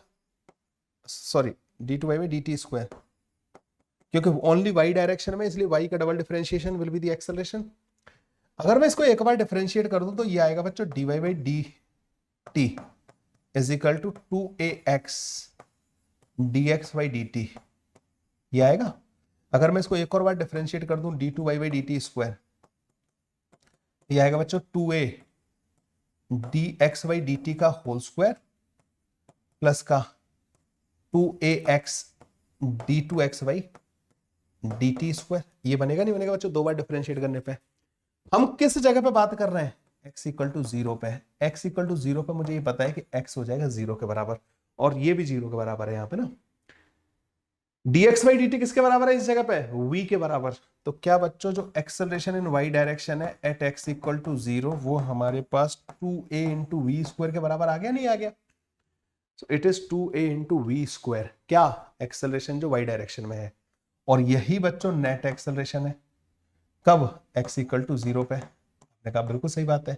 सॉरी, d2y/dt स्क्वायर, क्योंकि ओनली y डायरेक्शन में, इसलिए y का double differentiation will be the acceleration. अगर मैं इसको एक बार डिफरेंशिएट कर दूं तो ये आएगा बच्चों dy/dt is equal to 2ax dx/dt, ये आएगा। अगर मैं इसको एक और बार डिफरेंशिएट कर दूं d2y/dt स्क्वायर, ये आएगा बच्चों 2a dx/dt का होल स्क्वायर प्लस का 2ax d2x/dt स्क्वायर। ये बनेगा नहीं बनेगा बच्चों दो बार डिफरेंशिएट करने पे? हम किस जगह पे बात कर रहे हैं? x इक्वल टू 0 पे। x इक्वल टू 0 पे मुझे ये पता है कि x हो जाएगा 0 के बराबर, और ये भी 0 के बराबर है यहाँ पे ना। dx/dt किसके बराबर है इस जगह पे? v के बराबर। तो क्या बच्चों जो एक्सेलरेशन इन y डायरेक्शन है एट x इक्वल टू 0 वो हमारे पास 2a इंटू वी स्क्वायर के बराबर आ गया नहीं आ गया? So it is 2a into v square, क्या एक्सेलरेशन जो y डायरेक्शन में है, और यही बच्चों नेट एक्सेलरेशन है। कब? x इक्वल टू 0 पे। मैंने कहा बिल्कुल सही बात है।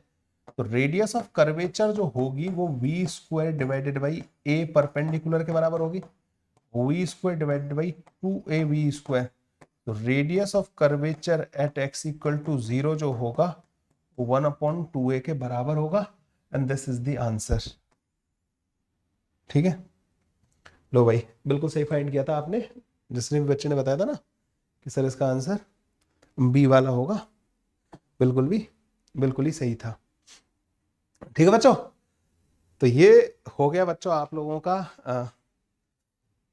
तो रेडियस ऑफ कर्वेचर जो होगी वो V square divided by A perpendicular के बराबर होगी, V square divided by 2ab square. तो radius of curvature at x equal to 0 जो होगा वो 1/2a के बराबर होगा, and this is the answer. ठीक है, लो भाई बिल्कुल सही फाइंड किया था आपने, जिसने भी बच्चे ने बताया था ना कि सर इसका आंसर बी वाला होगा, बिल्कुल ही सही था। ठीक है बच्चों, तो ये हो गया बच्चों आप लोगों का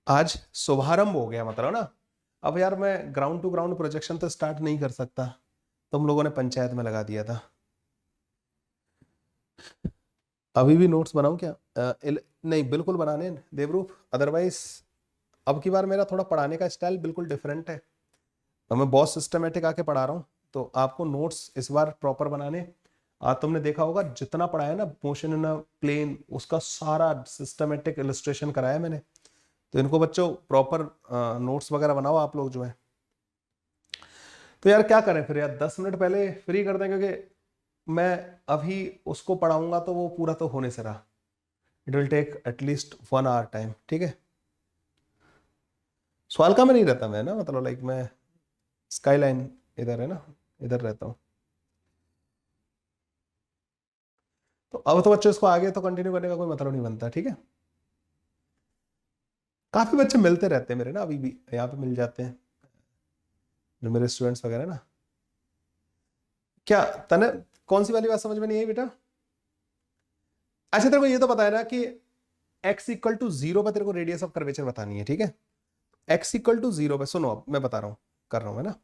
आज शुभारंभ हो गया, मतलब ना। अब यार मैं ग्राउंड टू ग्राउंड प्रोजेक्शन तो स्टार्ट नहीं कर सकता, तुम लोगों ने पंचायत में लगा दिया था। अभी भी नोट्स बनाऊं क्या? नहीं बिल्कुल बनाने देवरूप, अदरवाइज अब की बार मेरा थोड़ा पढ़ाने का स्टाइल बिल्कुल डिफरेंट है, तो मैं बहुत सिस्टमेटिक आके पढ़ा रहा हूँ, तो आपको नोट्स इस बार प्रॉपर बनाने। आज तुमने देखा होगा जितना पढ़ाया ना मोशन इन प्लेन, उसका सारा सिस्टमेटिक इलस्ट्रेशन कराया मैंने, तो इनको बच्चों प्रॉपर नोट्स वगैरह बनाओ आप लोग जो है। तो यार क्या करें फिर यार, 10 मिनट पहले फ्री कर दें, क्योंकि मैं अभी उसको पढ़ाऊंगा तो वो पूरा तो होने से रहा, it will take at least 1 hour time. ठीक है, सवाल का में नहीं रहता मैं ना, मतलब लाइक मैं स्काईलाइन इधर है ना, इधर रहता हूँ। तो अब तो बच्चों इसको आगे तो कंटिन्यू करने का कोई मतलब नहीं बनता। ठीक है, काफी बच्चे मिलते रहते हैं मेरे ना, अभी भी यहाँ पे मिल जाते हैं जो मेरे स्टूडेंट्स वगैरह ना। क्या तने कौन सी वाली बात समझ में नहीं आई बेटा? अच्छा तेरे को ये तो पता है ना कि x इक्वल टू 0 पे तेरे को रेडियस ऑफ कर्वेचर बतानी है। ठीक है, x इक्वल टू 0 पे, सुनो अब मैं बता रहा हूँ, कर रहा हूँ मैं ना।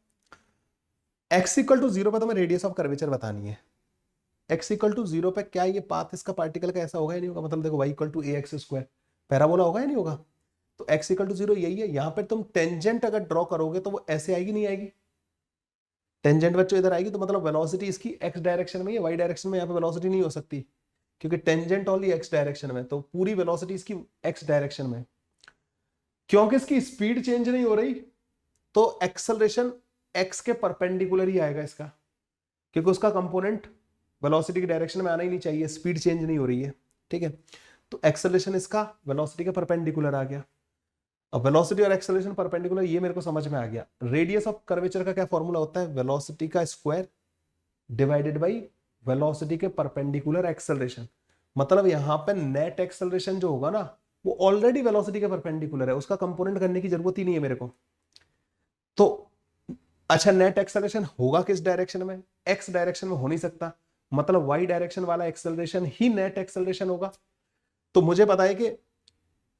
x इक्वल टू 0 पे तुम्हें रेडियस ऑफ कर्वेचर बतानी है। x इक्वल टू 0 पे क्या ये पाथ इसका पार्टिकल का ऐसा होगा या नहीं होगा? मतलब देखो y equal to ax square parabola होगा या नहीं होगा? तो x इक्वल टू 0 यही है। यहाँ पे तुम टेंजेंट अगर ड्रॉ करोगे तो वो ऐसे आएगी नहीं आएगी? टेंजेंट बच्चों इधर आएगी, तो मतलब वेलोसिटी इसकी x डायरेक्शन में, या y डायरेक्शन में यहाँ पे वेलोसिटी नहीं हो सकती, क्योंकि टेंजेंट ओनली x डायरेक्शन में, तो पूरी वेलोसिटी इसकी x डायरेक्शन में। क्योंकि इसकी स्पीड चेंज नहीं हो रही तो एक्सेलरेशन x के परपेंडिकुलर ही आएगा इसका। क्योंकि उसका कंपोनेंट वेलोसिटी की डायरेक्शन में आना ही नहीं चाहिए, स्पीड चेंज नहीं हो रही है, ठीक है। तो एक्सेलरेशन इसका वेलोसिटी के परपेंडिकुलर आ गया। अब वेलोसिटी और एक्सेलरेशन परपेंडिकुलर, ये मेरे को समझ में आ गया। रेडियस ऑफ कर्वेचर का क्या फॉर्मूला होता है? वेलोसिटी का स्क्वायर डिवाइडेड बाई वेलोसिटी के परपेंडिकुलर एक्सेलरेशन। मतलब यहां पे नेट एक्सेलरेशन जो होगा ना, वो ऑलरेडी वेलोसिटी के परपेंडिकुलर है, उसका कंपोनेंट करने की जरूरत ही नहीं है मेरे को। तो अच्छा, नेट एक्सेलरेशन होगा किस डायरेक्शन में? एक्स डायरेक्शन में हो नहीं सकता, मतलब वाई डायरेक्शन वाला एक्सेलरेशन ही नेट एक्सेलरेशन होगा। तो मुझे पता है कि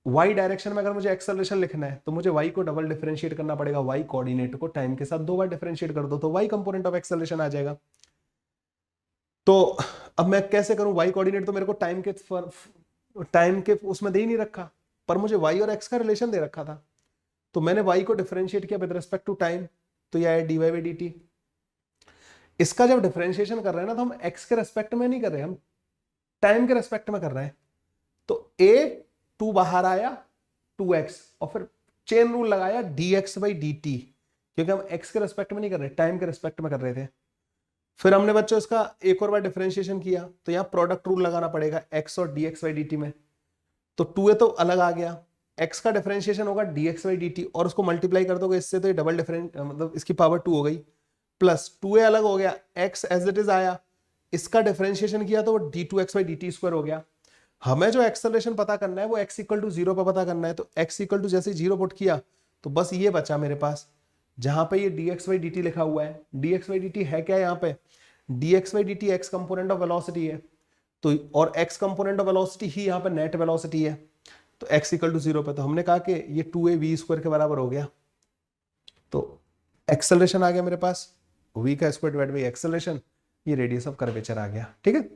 वाई डायरेक्शन में अगर मुझे एक्सेलरेशन लिखना है तो मुझे वाई को डबल डिफरेंशिएट करना पड़ेगा, वाई कोऑर्डिनेट को टाइम के साथ 2 बार डिफरेंशिएट कर दो तो वाई कंपोनेंट ऑफ एक्सेलरेशन आ जाएगा। तो अब मैं कैसे करूं? वाई कोऑर्डिनेट तो मेरे को टाइम के उसमें दे ही नहीं रखा, पर मुझे वाई और एक्स का रिलेशन दे रखा था। तो मैंने वाई को डिफरेंशिएट किया विद रिस्पेक्ट टू टाइम, तो यह है dy बाई डी टी। इसका जब डिफरेंशिएशन कर रहे हैं ना, तो हम एक्स के रेस्पेक्ट में नहीं कर रहे, हम टाइम के रेस्पेक्ट में कर रहे हैं। तो ए 2 बाहर आया 2x, और फिर चेन रूल लगाया dx बाई डी टी, क्योंकि हम x के रेस्पेक्ट में नहीं कर रहे, टाइम के रेस्पेक्ट में कर रहे थे। फिर हमने बच्चों इसका एक और बार डिफरेंशिएशन किया, तो यहां प्रोडक्ट रूल लगाना पड़ेगा x और dx बाई डी टी में। तो 2a तो अलग आ गया, x का डिफरेंशिएशन होगा dx बाई डी टी, और उसको मल्टीप्लाई कर दोगे इससे तो ये डबल डिफरेंट, मतलब इसकी पावर 2 हो गई, प्लस 2a अलग हो गया, x एज इट इज आया, इसका डिफरेंशिएशन किया तो वो d2x by D T square हो गया। हमें जो एक्सेलरेशन पता करना है वो x इक्वल टू 0 पर पता करना है, तो x इक्वल टू जैसे 0 पुट किया तो बस ये बचा मेरे पास, जहां पे ये dx बाई डी टी लिखा हुआ है। dx बाई डी टी है क्या यहाँ पे? dx by D T x component of velocity है, तो और x कंपोनेंट ऑफ वेलोसिटी ही यहाँ पे नेट वेलोसिटी है, तो x इक्वल टू 0 पे तो हमने कहा कि ये 2a v² के बराबर हो गया। तो एक्सेलरेशन आ गया मेरे पास v का स्क्वायर डिवाइड बाई एक्सेलरेशन, ये रेडियस ऑफ कर्वेचर आ गया, ठीक है।